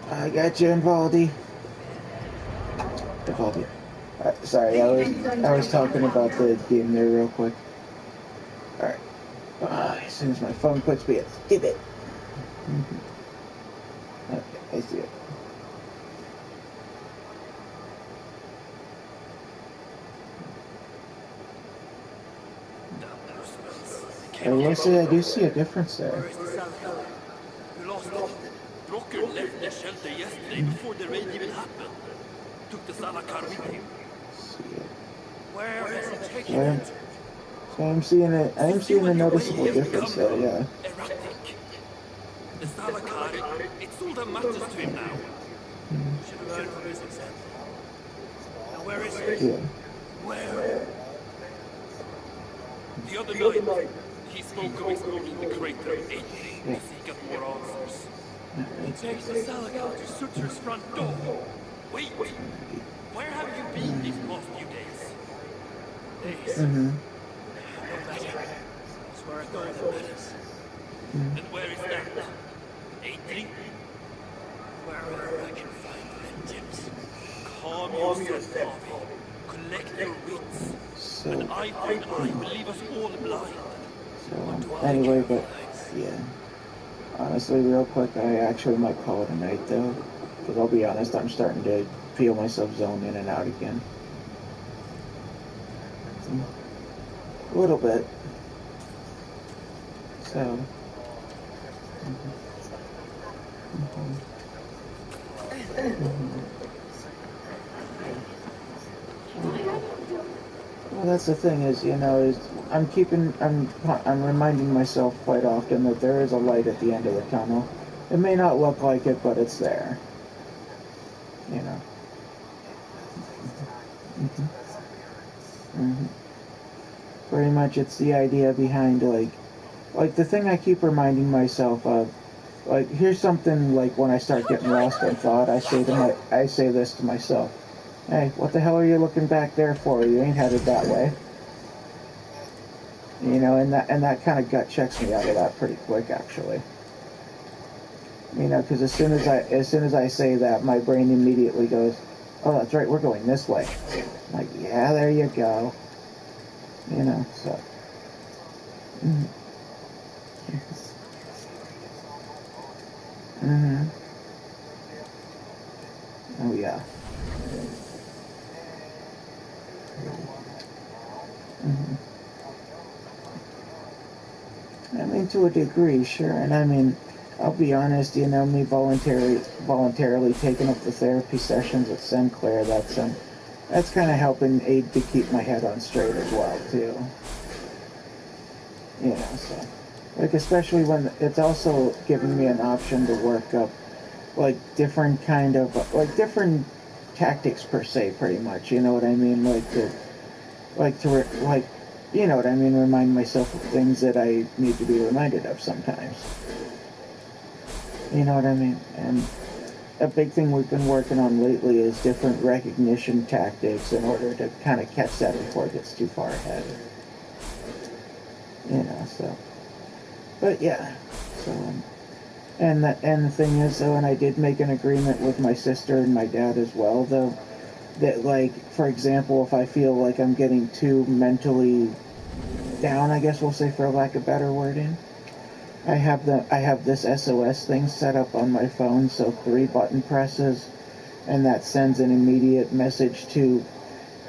[SPEAKER 1] I got you, Invaldi. Sorry, I was talking about the game there real quick. Alright. As soon as my phone puts me, it's did it. Okay, I see it. I will say I do see a difference there.
[SPEAKER 4] You lost it. Drengr left the shelter yesterday before the raid even happened. Took the Salakar with him. Where has he taken it?
[SPEAKER 1] So I am seeing a noticeable difference there, yeah.
[SPEAKER 4] Erratic. The Salakar, it's all that matters to him now. Should have learned from his example. Now where is he?
[SPEAKER 1] Yeah.
[SPEAKER 4] Where? The other night, he spoke of exploring the crater of Drengr to seek out more answers. He takes the Salakar to Sutur's front door. Wait, where have you been these past few days? No matter. It's where I go that matters. And where is that? Drengr? Wherever I can find vengeance. Calm yourself, Harvey. Collect your wits. An eye for an eye will leave us all blind.
[SPEAKER 1] So, anyway, but, yeah. Honestly, real quick, I actually might call it a night, though. Because I'll be honest, I'm starting to feel myself zone in and out again. A little bit. So. Well, that's the thing is, you know, I'm reminding myself quite often that there is a light at the end of the tunnel. It may not look like it, but it's there. You know. Pretty much, it's the idea behind like the thing I keep reminding myself of. Like, here's something like when I start getting lost in thought, I say this to myself. Hey, what the hell are you looking back there for? You ain't headed that way. You know, and that kind of gut checks me out of that pretty quick, actually. You know, because as soon as I say that, my brain immediately goes, "Oh, that's right, we're going this way." I'm like, yeah, there you go. You know, so. Oh yeah. I mean, to a degree, sure. And I mean, I'll be honest, you know, me voluntarily taking up the therapy sessions at Sinclair, that's kind of helping aid to keep my head on straight as well, too. You know, so. Like, especially when it's also giving me an option to work up, like, different tactics per se, pretty much, you know what I mean? You know what I mean, remind myself of things that I need to be reminded of sometimes. You know what I mean? And a big thing we've been working on lately is different recognition tactics in order to kind of catch that before it gets too far ahead. You know, so. But yeah, so. And the thing is, though, and I did make an agreement with my sister and my dad as well, though, that, like, for example, if I feel like I'm getting too mentally down, I guess we'll say, for lack of better wording, I have this SOS thing set up on my phone, so 3 button presses, and that sends an immediate message to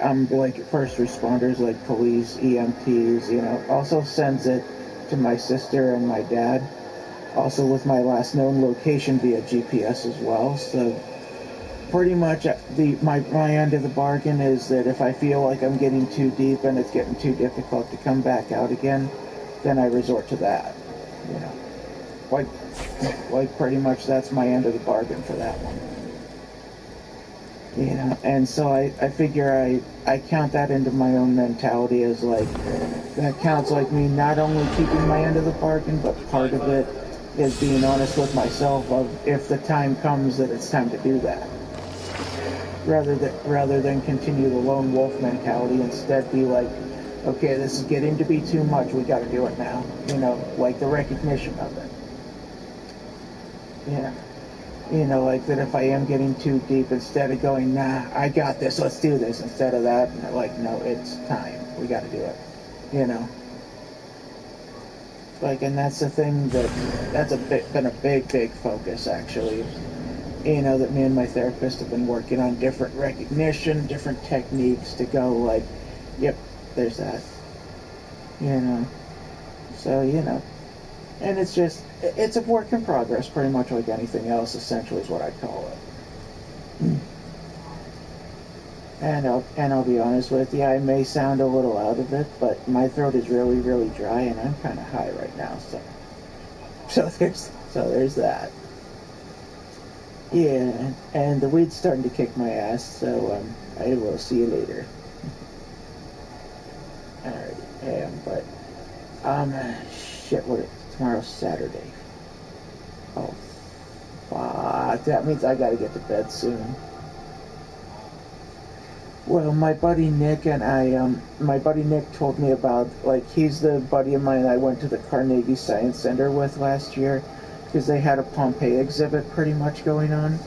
[SPEAKER 1] like first responders, like police, EMTs, you know. Also sends it to my sister and my dad, also with my last known location via GPS as well. So pretty much my end of the bargain is that if I feel like I'm getting too deep and it's getting too difficult to come back out again, then I resort to that. You know, like pretty much that's my end of the bargain for that one. You know, and so I figure I count that into my own mentality as like, that counts like me not only keeping my end of the bargain, but part of it is being honest with myself of if the time comes that it's time to do that. Rather than continue the lone wolf mentality, instead be like, okay, this is getting to be too much, we gotta do it now. You know, like the recognition of it. Yeah. You know, like that if I am getting too deep, instead of going, nah, I got this, let's do this, instead of that, like, no, it's time, we got to do it, you know. Like, and that's the thing that's been a big focus, actually. You know, that me and my therapist have been working on different recognition, different techniques to go like, yep, there's that, you know. So, you know. And it's a work in progress, pretty much like anything else, essentially, is what I'd call it. And I'll be honest with you, I may sound a little out of it, but my throat is really dry, and I'm kind of high right now, so there's that. Yeah, and the weed's starting to kick my ass, so I will see you later. Alright, but shit, tomorrow's Saturday. Oh, fuck, that means I gotta get to bed soon. Well, my buddy Nick told me about, like, he's the buddy of mine I went to the Carnegie Science Center with last year, because they had a Pompeii exhibit pretty much going on.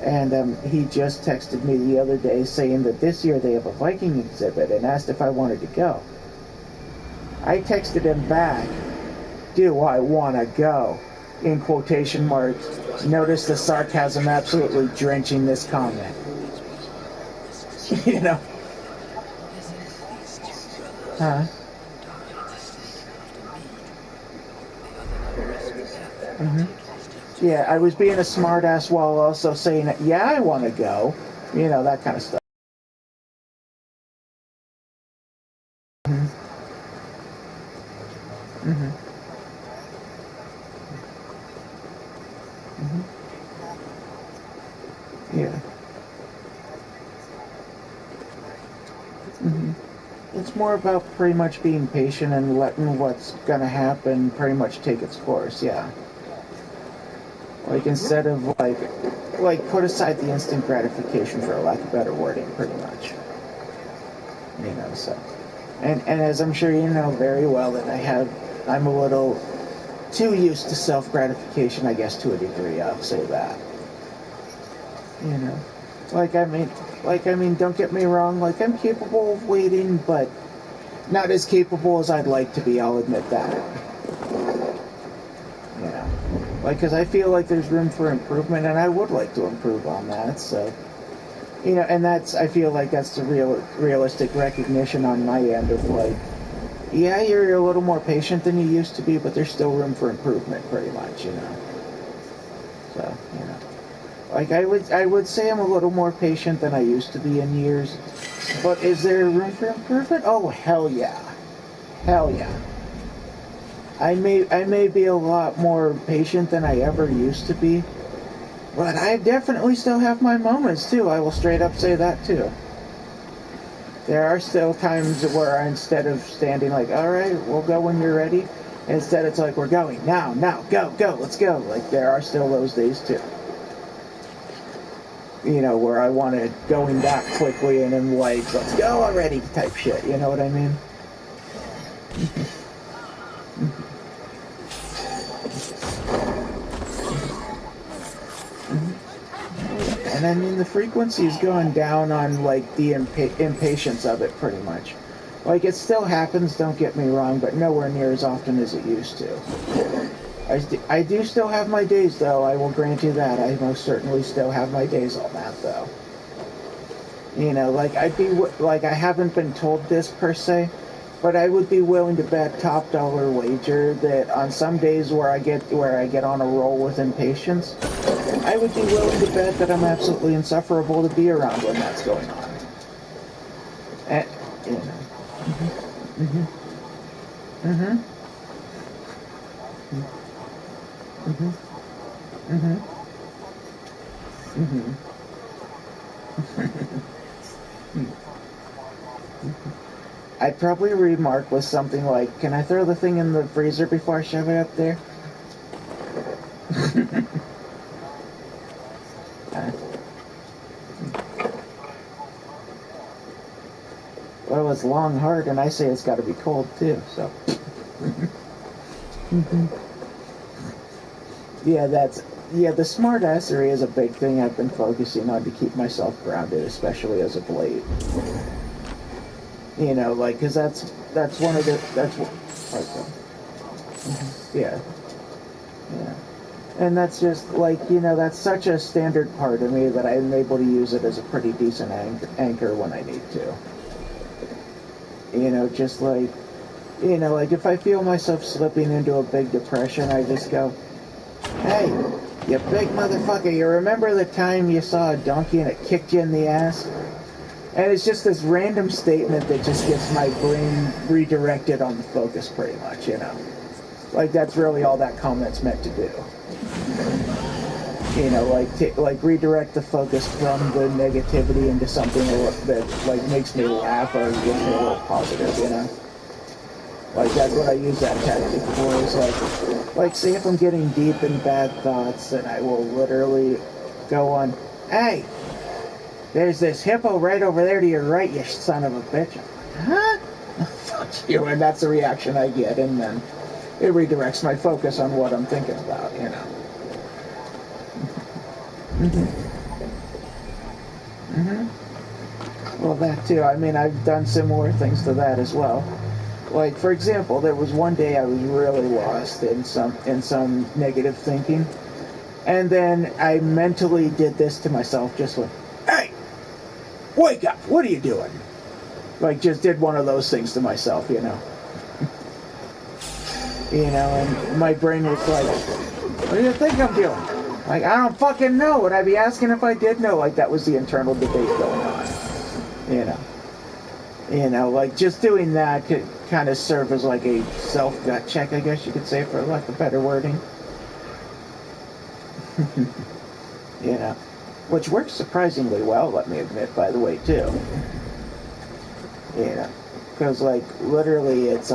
[SPEAKER 1] And he just texted me the other day saying that this year they have a Viking exhibit and asked if I wanted to go. I texted him back, do I want to go? In quotation marks. Notice the sarcasm absolutely drenching this comment. You know? Huh? Mm-hmm. Yeah, I was being a smartass while also saying, yeah, I want to go. You know, that kind of stuff. Mm-hmm. Mm-hmm. Mm-hmm. Yeah. Mm-hmm. It's more about pretty much being patient and letting what's gonna happen pretty much take its course, yeah. Like, instead of, like put aside the instant gratification, for a lack of better wording, pretty much. You know, so. And as I'm sure you know very well that I'm a little too used to self-gratification, I guess, to a degree, I'll say that. You know. Like, I mean, don't get me wrong, like, I'm capable of waiting, but not as capable as I'd like to be, I'll admit that. You know. Like, because I feel like there's room for improvement, and I would like to improve on that, so. You know, and I feel like that's the realistic recognition on my end of, like, yeah, you're a little more patient than you used to be, but there's still room for improvement, pretty much, you know. So, you know. Like, I would say I'm a little more patient than I used to be in years, but is there room for improvement? Oh, hell yeah. Hell yeah. I may be a lot more patient than I ever used to be, but I definitely still have my moments, too. I will straight up say that, too. There are still times where instead of standing like, all right, we'll go when you're ready, instead it's like, we're going now, go, let's go. Like, there are still those days, too. You know, where I want it going back quickly and I'm like, let's go already type shit, you know what I mean? And I mean, the frequency's going down on, like, the impatience of it, pretty much. Like, it still happens, don't get me wrong, but nowhere near as often as it used to. I do still have my days, though, I will grant you that. I most certainly still have my days on that, though. You know, like, I haven't been told this, per se, But I would be willing to bet top dollar wager that on some days where I get on a roll with impatience, I would be willing to bet that I'm absolutely insufferable to be around when that's going on. And, you know. Mhm. Mhm. Mhm. Mhm. Mhm. Mhm. I'd probably remark with something like, "Can I throw the thing in the freezer before I shove it up there?" uh, well, it's long, hard, and I say it's got to be cold too. So, yeah, the smartassery is a big thing I've been focusing on to keep myself grounded, especially as of late. You know, like, because that's one of the that's what. Okay. Yeah. Yeah. And that's just like, that's such a standard part of me that I'm able to use it as a pretty decent anchor when I need to. Just like, like if I feel myself slipping into a big depression, I just go, "Hey, you big motherfucker, you remember the time you saw a donkey and it kicked you in the ass?" And it's just this random statement that just gets my brain redirected on the focus pretty much, Like that's really all that comment's meant to do. Like redirect the focus from the negativity into something that like makes me laugh or gives me a little positive. Like that's what I use that tactic for. Is like say if I'm getting deep in bad thoughts, then I will literally go on, "Hey, there's this hippo right over there to your right, you son of a bitch." Huh? Fuck you, and that's the reaction I get, and then it redirects my focus on what I'm thinking about. Mhm. Mhm. Well, that too. I mean, I've done similar things to that as well. Like, for example, there was one day I was really lost in some negative thinking, and then I mentally did this to myself, just like, "Hey, wake up! What are you doing?" Like, just did one of those things to myself. And my brain was like, "What do you think I'm doing?" Like, I don't fucking know. Would I be asking if I did know? Like, that was the internal debate going on. You know. Like just doing that could kind of serve as like a self-gut check, I guess you could say, for lack of better wording. you know, which works surprisingly well, let me admit, by the way, too. Because like literally, it's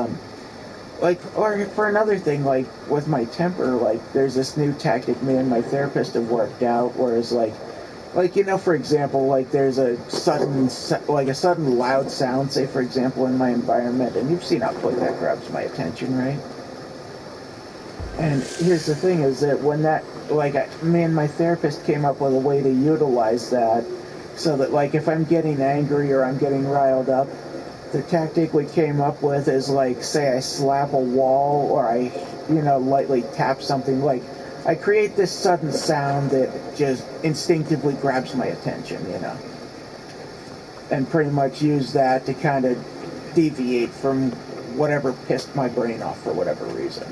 [SPEAKER 1] like, or for another thing, like with my temper, like there's this new tactic me and my therapist have worked out, whereas like for example, like there's a sudden loud sound, say for example in my environment, and you've seen how quick that grabs my attention, right? And here's the thing is that when that, me and my therapist came up with a way to utilize that, so that like if I'm getting angry or I'm getting riled up, the tactic we came up with is like, say I slap a wall or I, lightly tap something, like I create this sudden sound that just instinctively grabs my attention, and pretty much use that to kind of deviate from whatever pissed my brain off for whatever reason.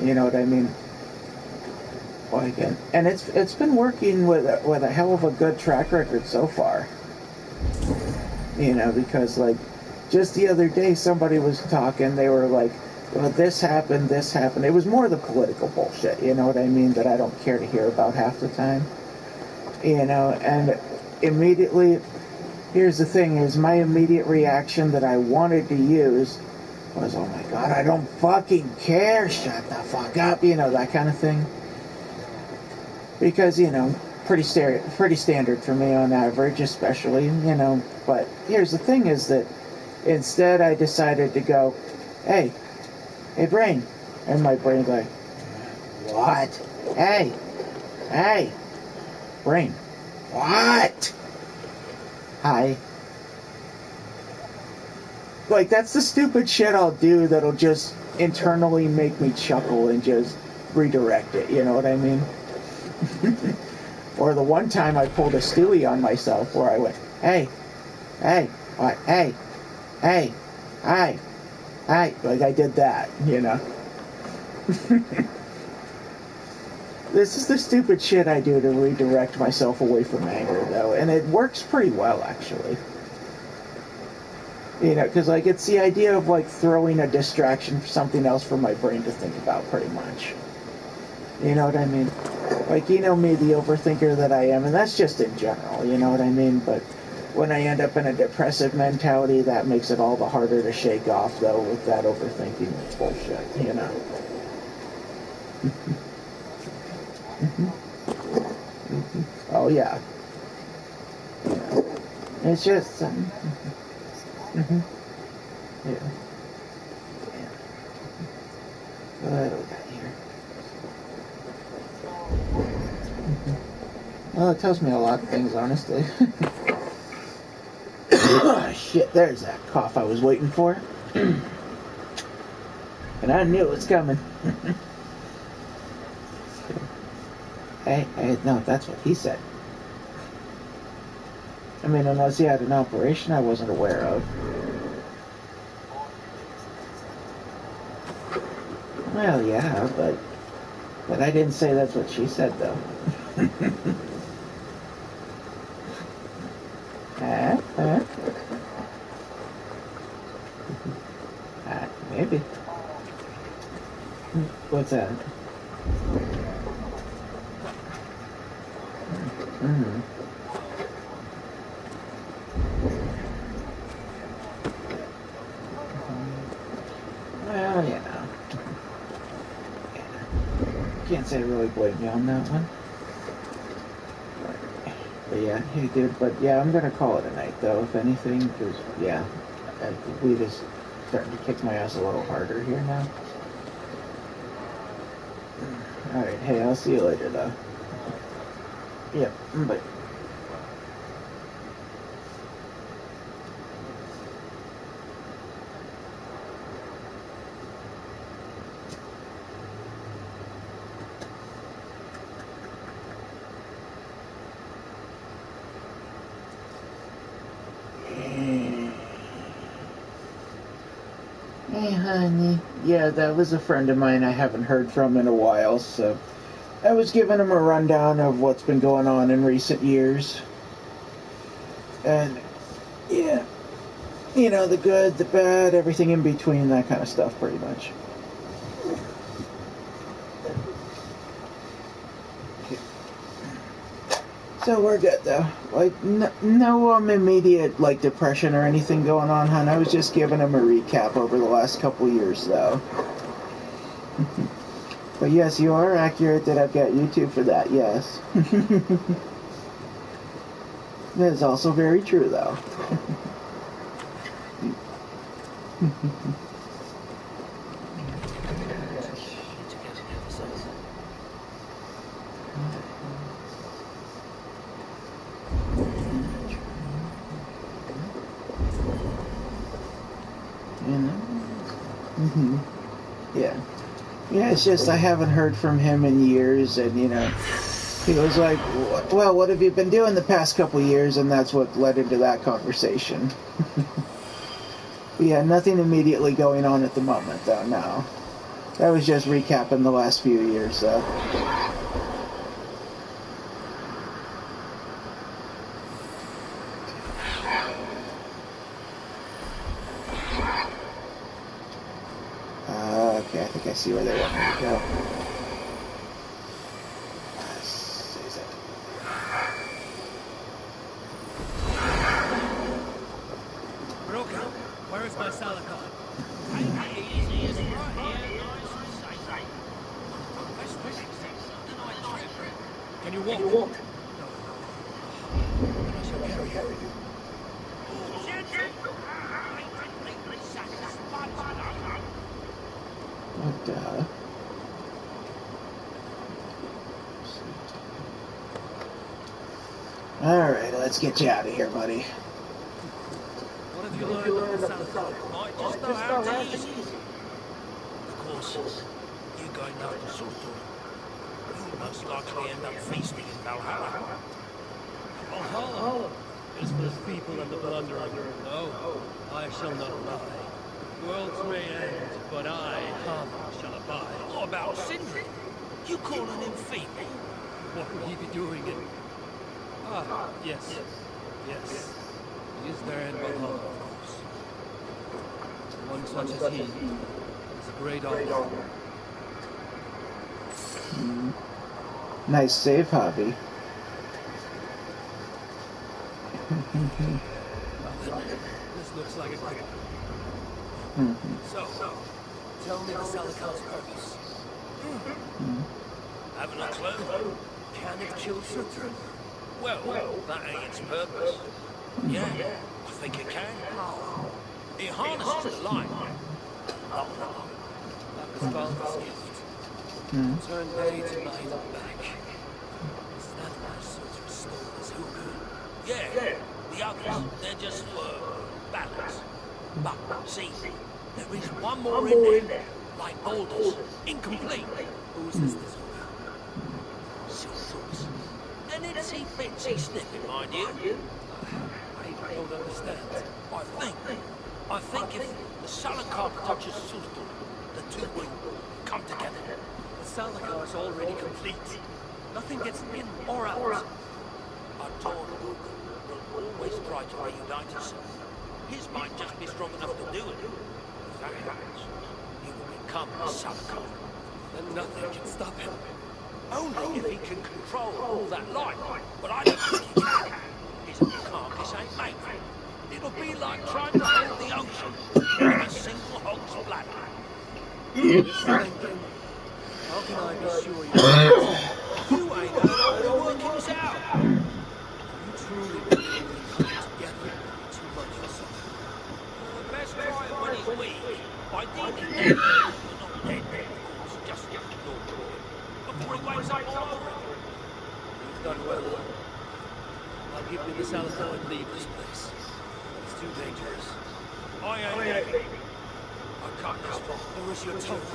[SPEAKER 1] You know what I mean? Like, and it's been working with a hell of a good track record so far. Because like just the other day somebody was talking, they were like, "Well, this happened, this happened." It was more the political bullshit, you know what I mean, that I don't care to hear about half the time. And immediately, here's the thing, is my immediate reaction that I wanted to use was, "Oh my god, I don't fucking care, shut the fuck up," that kind of thing. Because, pretty standard for me on average, especially, But here's the thing is that instead I decided to go, hey, brain. And my brain's like, what? Hey, brain. What? Hi. Like, that's the stupid shit I'll do that'll just internally make me chuckle and just redirect it, you know what I mean? Or the one time I pulled a Stewie on myself where I went, hey, what, hey, Hi. Like I did that, you know. This is the stupid shit I do to redirect myself away from anger, though, and it works pretty well, actually. You know, because, like, it's the idea of, like, throwing a distraction for something else for my brain to think about, pretty much. You know what I mean? Like, you know me, the overthinker that I am, and that's just in general, you know what I mean? But when I end up in a depressive mentality, that makes it all the harder to shake off, though, with that overthinking bullshit, you know? Oh, yeah. It's just, yeah. What do we got here? Well, it tells me a lot of things, honestly. Shit, there's that cough I was waiting for. And I knew it was coming. Hey, no, that's what he said. I mean, unless he had an operation I wasn't aware of. Well, yeah, but I didn't say that's what she said, though. Maybe. What's that? Mm-hmm. Well, you know. Can't say I really blame you on that one. But yeah, he did. But yeah, I'm gonna call it a night, though, if anything, because, yeah, we just starting to kick my ass a little harder here now. Alright, hey, I'll see you later, though. Yep, bye. Hey, honey. Yeah, that was a friend of mine I haven't heard from in a while, so I was giving him a rundown of what's been going on in recent years. And, yeah, you know, the good, the bad, everything in between, that kind of stuff, pretty much. So we're good, though. Like, no immediate, like, depression or anything going on, hon. I was just giving him a recap over the last couple years, though. But yes, you are accurate that I've got YouTube for that, yes. That is also very true, though. You know? Yeah. Yeah, it's just I haven't heard from him in years, and, you know, he was like, well, what have you been doing the past couple years? And that's what led into that conversation. Yeah, nothing immediately going on at the moment, though, no. That was just recapping the last few years, though. Okay, I think I see where they want me to go.
[SPEAKER 4] Broken. Where is my salad card? Can you walk?
[SPEAKER 1] What the? Alright, let's get you out of here, buddy.
[SPEAKER 4] What have you learned of the salad? Might just know how to use it. Of course, you going after Surtur. You'll most likely end up feasting in Valhalla. Valhalla is for the people and the plunderer. No, I shall not lie. Worlds may end, but I, Harvey, shall abide. What about Sindri? You calling him feeble? What would he be doing in... Ah, yes. Yes. He is their end but Harvey, of course. One such as he is a great honor.
[SPEAKER 1] Nice save, Hobby.
[SPEAKER 4] This looks like a good So, tell me the Salakar's purpose. Haven't a clue. Can it kill Surtur? Well, that ain't its purpose. Yeah, I think it can. It harnesses the light. That was Balder's gift. Turn day to night and back. Is that why Surtur stole his hookah? Yeah, the others, they're just for balance. But, see, there is one more in there, like Balder's, incomplete. Whose is this hookah? Surtur's. And it's he fancy sniffing, mind you. I don't understand. I think if the Salakar touches Surtur, the two will come together. The Salakar's already complete. Nothing gets in or out. Our Torn will always try to reunite us. His might just be strong enough to do it. If that happens, he will become a Salakar. And nothing can stop him. Only if he can control all that light. But I don't think he can. His carcass ain't made for it. It'll be like trying to hold the ocean in a single hog's bladder. Just thinking, how can I be sure you're right? You ain't heard all the workings out. You truly believe we come together too much for something. Best try it when he's weak. Ideally dead. Not dead, of course, just normal. Before he wakes up all over it. You've done well. I'll give you the Salazar and leave this place. It's too dangerous. I ain't leaving. I can't this far. Or is your tongue?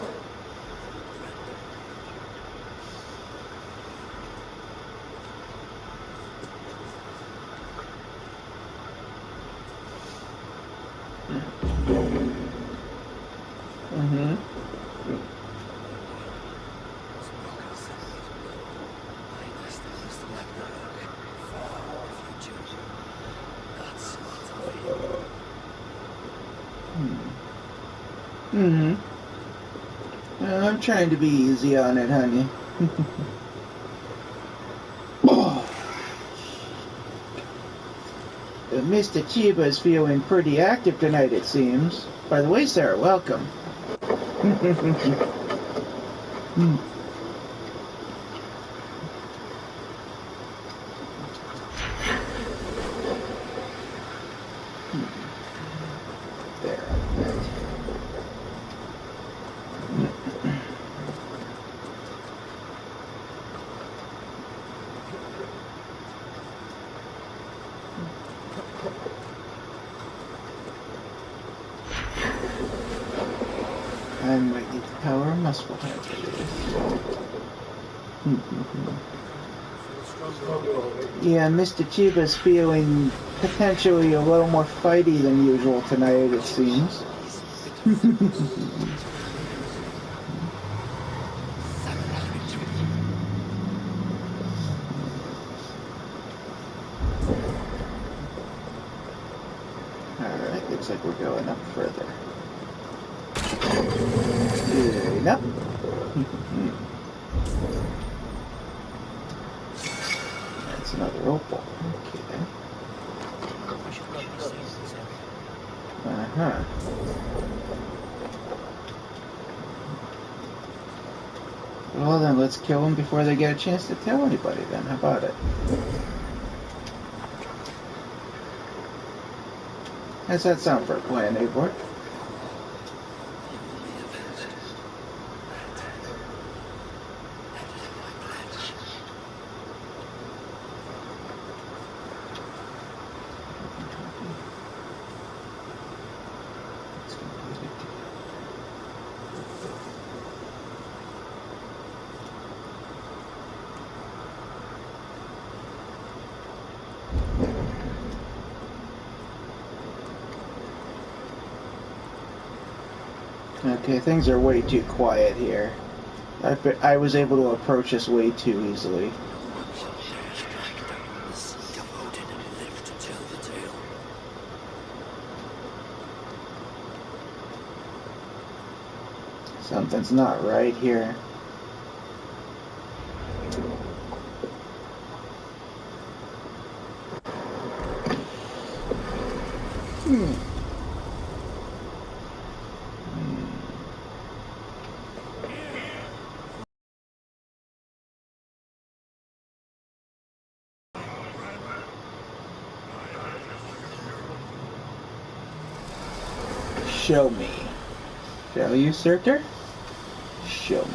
[SPEAKER 1] I'm trying to be easy on it, honey. Mr. Chiba is feeling pretty active tonight, it seems. By the way, Sarah, welcome. I might need the power of muscle head. Yeah, Mr. Chiba's feeling potentially a little more fighty than usual tonight, it seems. Alright, looks like we're going up further. Nope. That's another opal. Okay. Uh-huh. Well then, let's kill them before they get a chance to tell anybody then. How about it? How's that sound for a plan, Eivor? Okay, things are way too quiet here. I was able to approach this way too easily.
[SPEAKER 4] Devoted and live to tell the tale.
[SPEAKER 1] Something's not right here. Show me. Shall you, Surtur? Show me.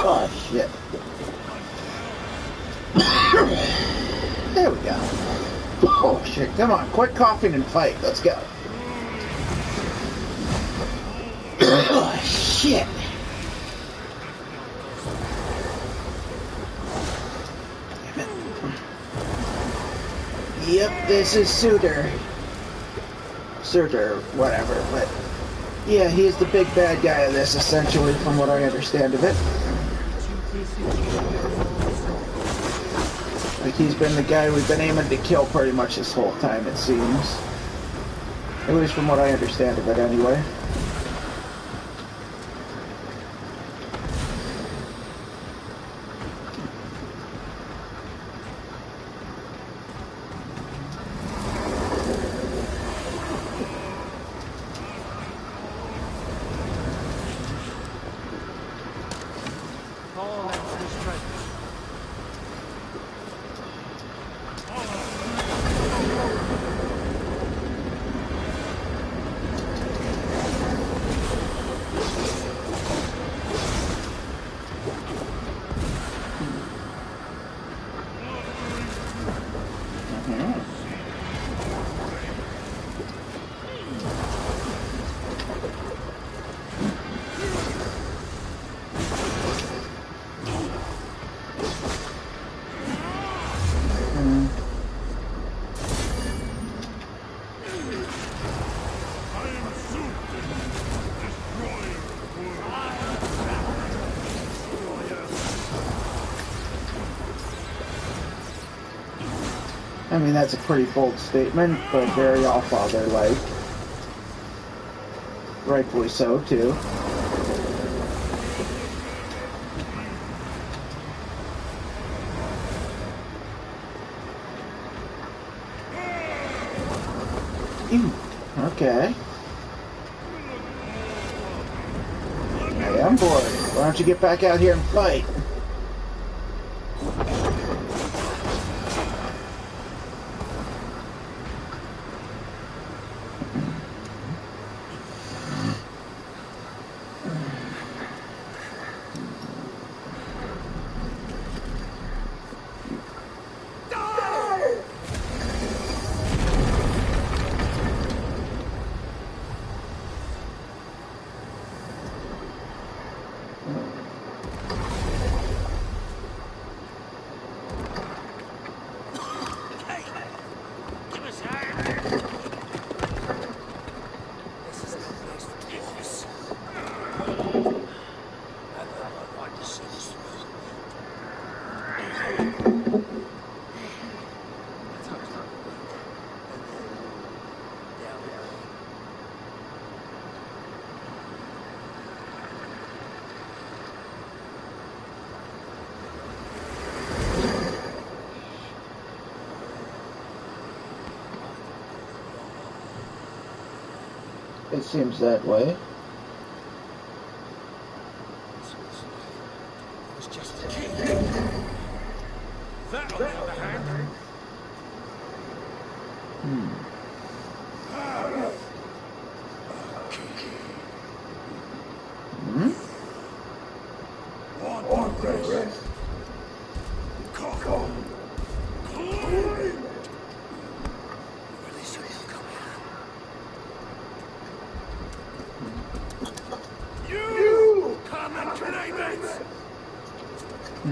[SPEAKER 1] Oh, shit. There we go. Oh, shit. Come on. Quit coughing and fight. Let's go. Oh, shit. Yep, this is Surtur, whatever, but yeah, he's the big bad guy of this, essentially, from what I understand of it. Like, he's been the guy we've been aiming to kill pretty much this whole time, it seems. At least from what I understand of it, anyway. I mean, that's a pretty bold statement, but very all-father-like. Rightfully so, too. Ew, okay. Hey, I'm bored. Why don't you get back out here and fight? It seems that way.
[SPEAKER 4] It was just a key. That, on the other hand...
[SPEAKER 6] On progress. Call.
[SPEAKER 1] Huh?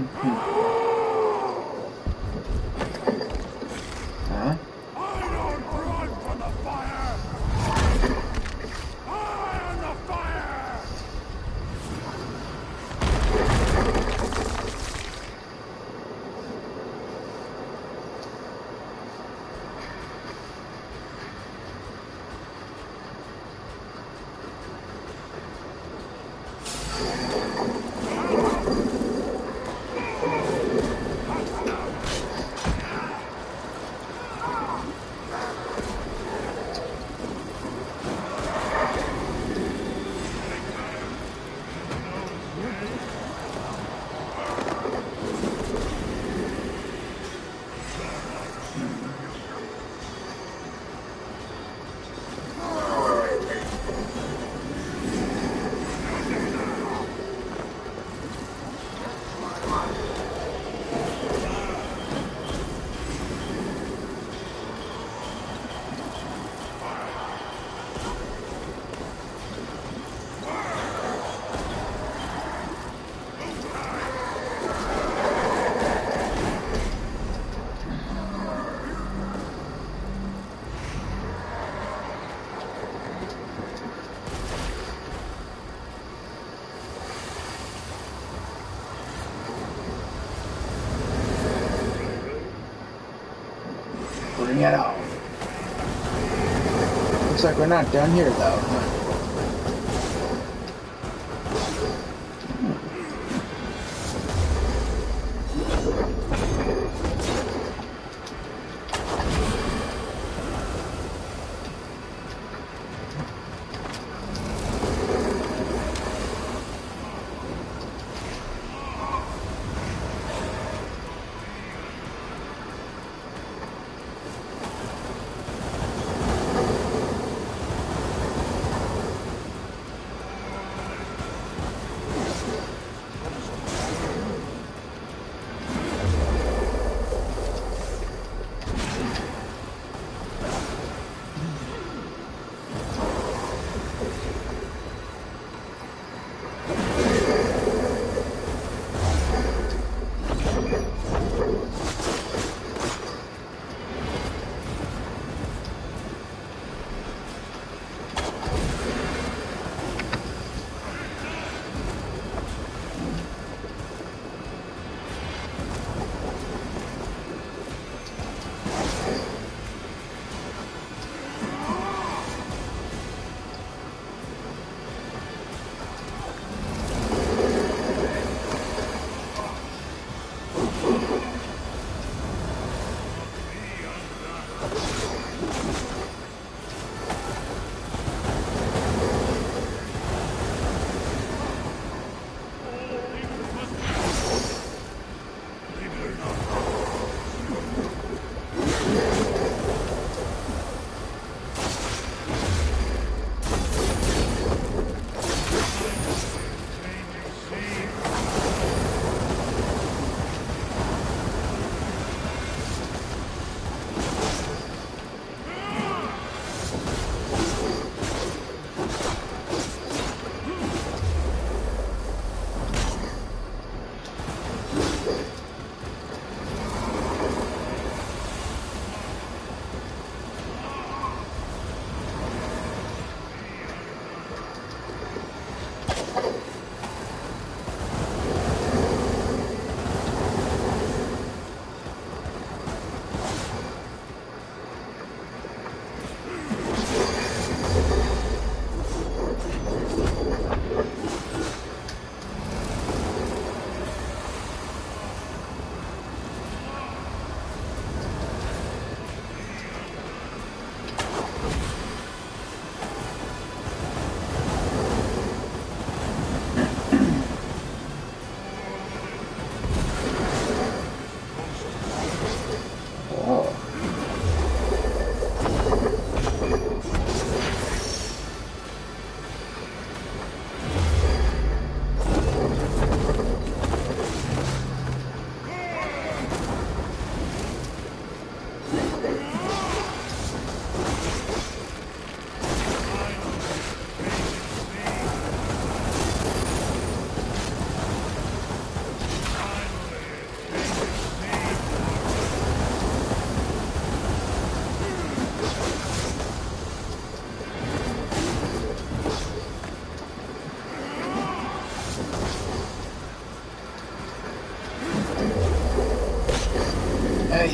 [SPEAKER 4] I don't run from the fire! I am the fire!
[SPEAKER 1] Bring it on. Looks like we're not done here, though.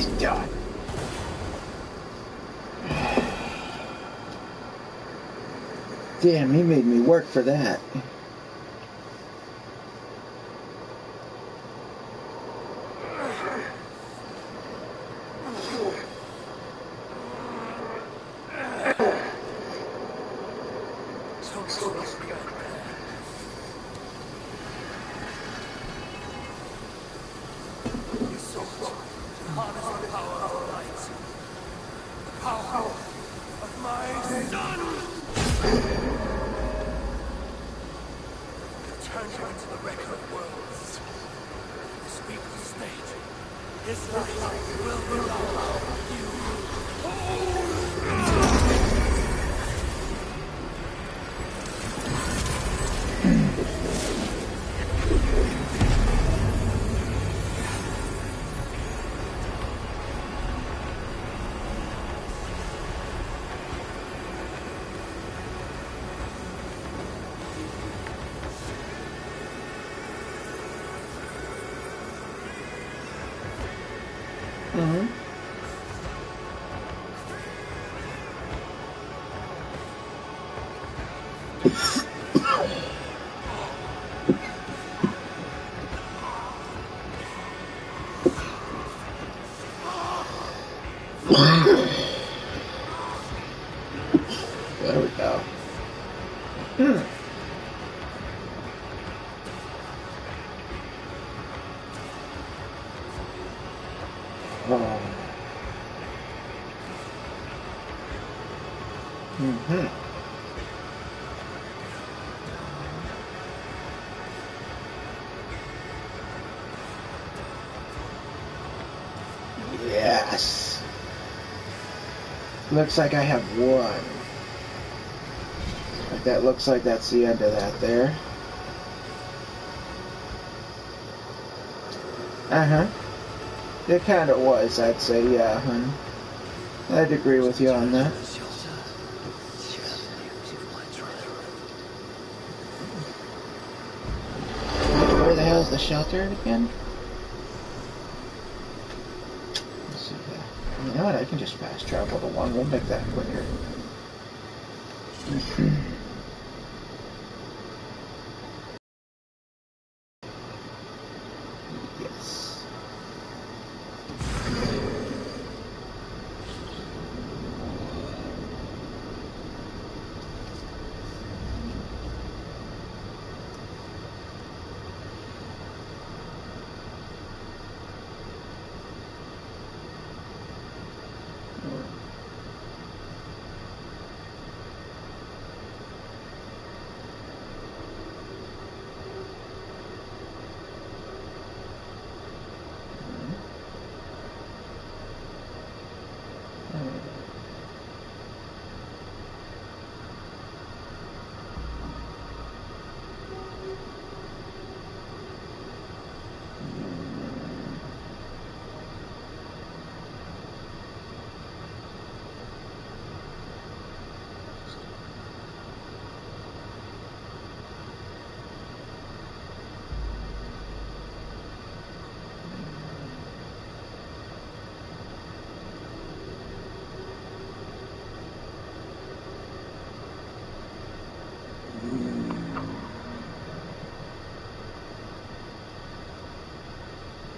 [SPEAKER 1] he's done. Damn, he made me work for that. There we go. Yes. Looks like I have one. That looks like that's the end of that there. It kind of was, I'd say, yeah. I'd agree with you on that. Where the hell's the shelter again? Let's see that. You know what? I can just fast travel to one. We'll make that quicker. Yes.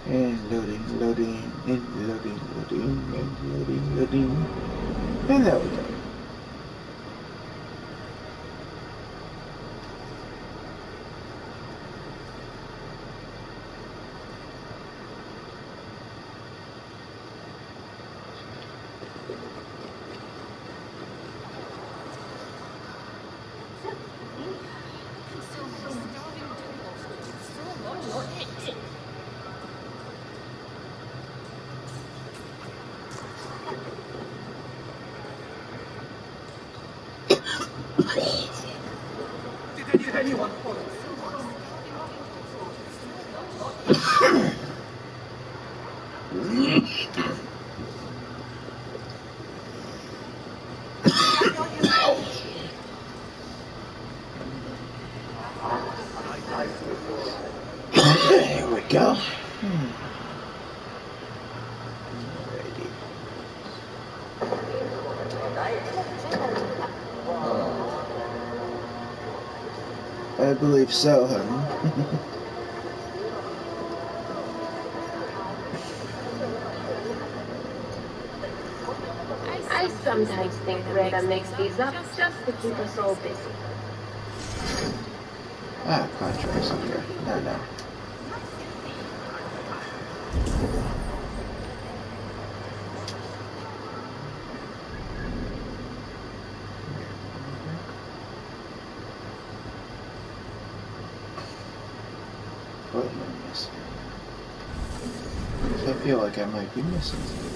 [SPEAKER 1] And loading, loading, and loading, loading, and loading, loading. And there we go. There we go. I believe so, honey.
[SPEAKER 3] I sometimes think Reda makes these up just to keep us all busy.
[SPEAKER 1] Ah, contracts, okay. No. What am I missing? I feel like I might be missing something.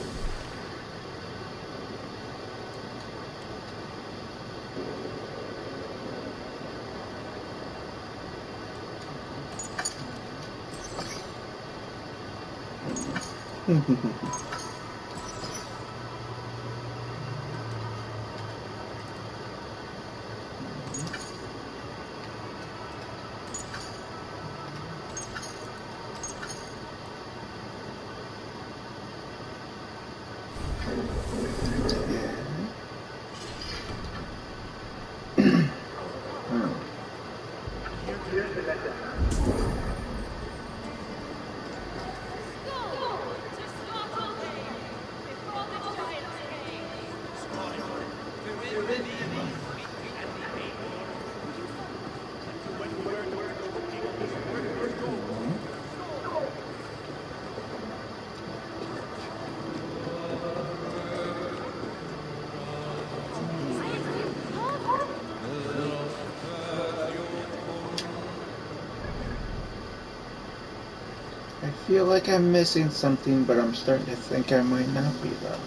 [SPEAKER 1] I feel like I'm missing something, but I'm starting to think I might not be, though.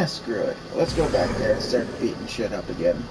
[SPEAKER 1] Screw it. Let's go back there and start beating shit up again.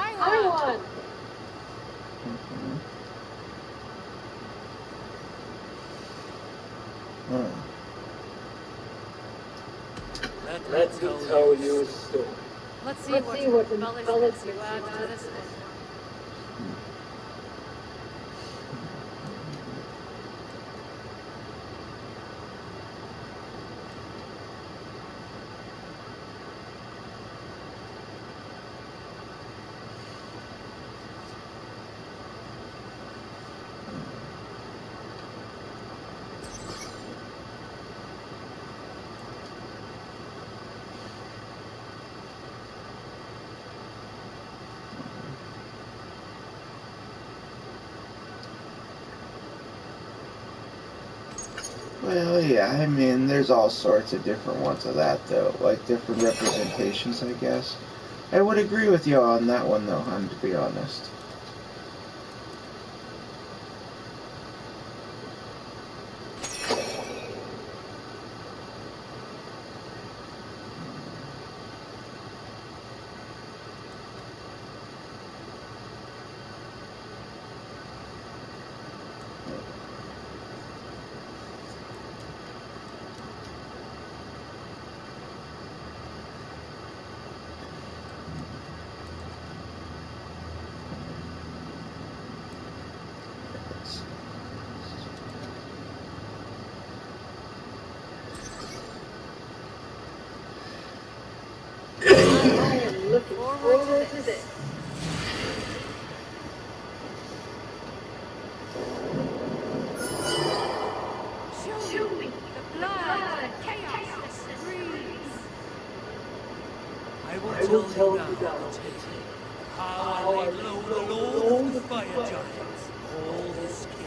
[SPEAKER 3] I won!
[SPEAKER 4] Let me tell you a story.
[SPEAKER 3] Let's see what embellishments you add to this one.
[SPEAKER 1] Well, yeah, I mean, there's all sorts of different ones of that, though. Like, different representations, I guess. I would agree with you on that one, though, hon, to be honest.
[SPEAKER 4] tell you now, Antasia, how I laid low the Lord of the Fire Giants, all his kin.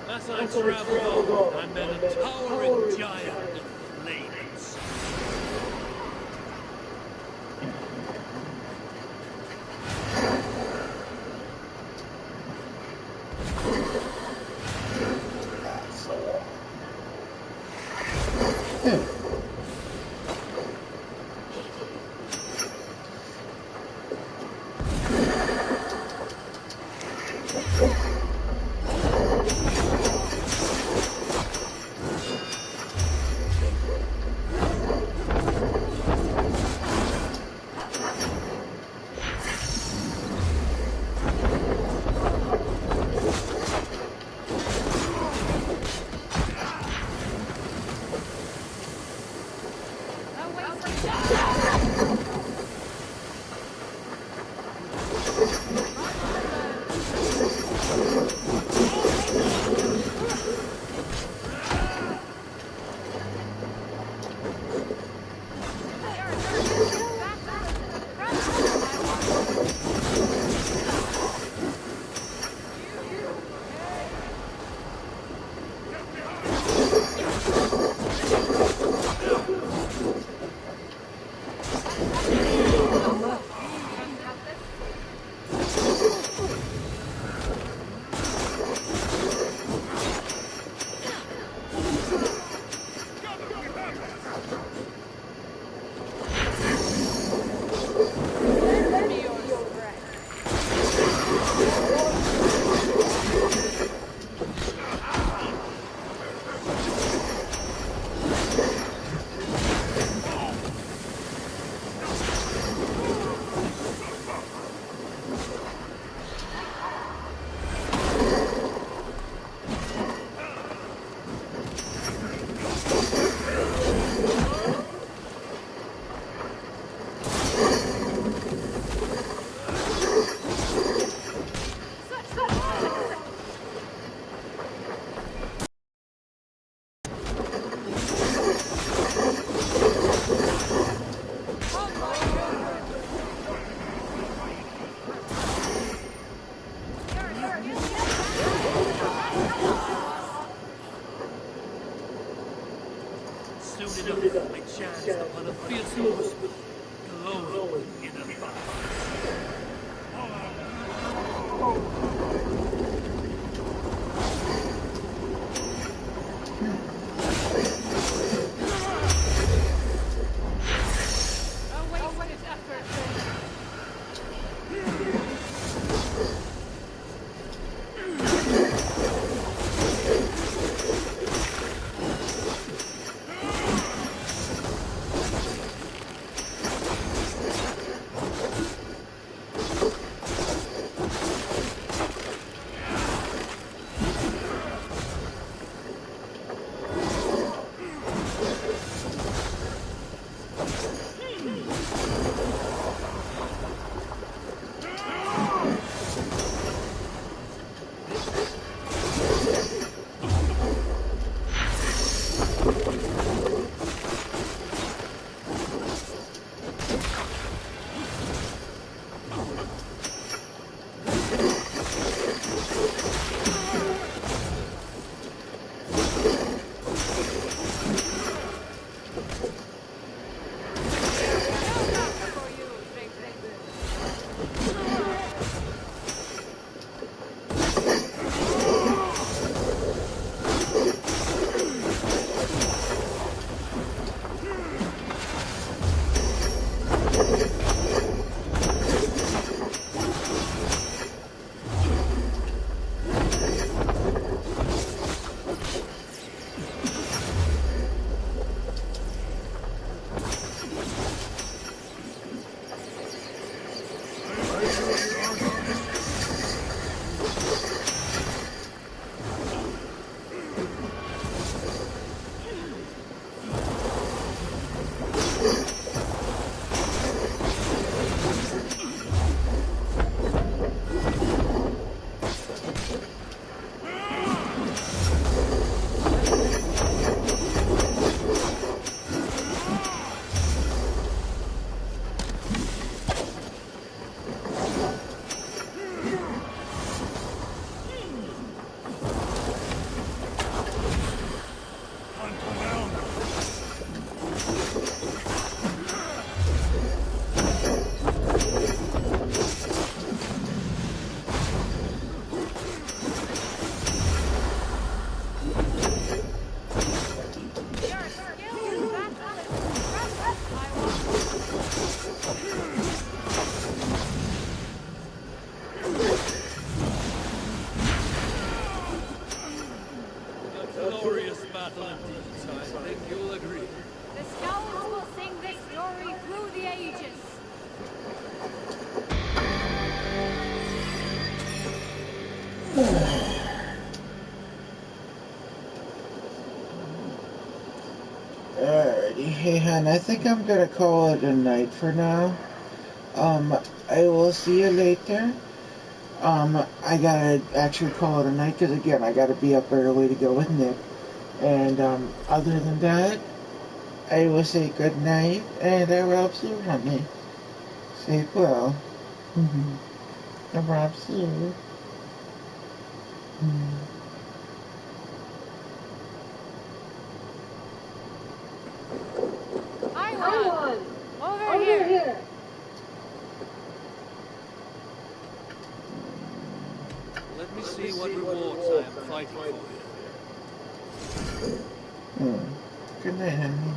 [SPEAKER 4] As I traveled on, I met a towering giant of flames. Soon enough, I chanced upon a fearsome whisper, glowing in the fire. battle indeed, I think you'll agree.
[SPEAKER 6] The Scouts will sing this story through the ages.
[SPEAKER 1] Alrighty, hey hon, I think I'm gonna call it a night for now. I will see you later. I gotta actually call it a night because again, I gotta be up early to go with Nick. And, other than that, I will say good night and I rob you, honey. Sleep well. I rob you.
[SPEAKER 6] I won! Over here!
[SPEAKER 4] Let me see what rewards I am fighting for here.
[SPEAKER 1] Good night, honey.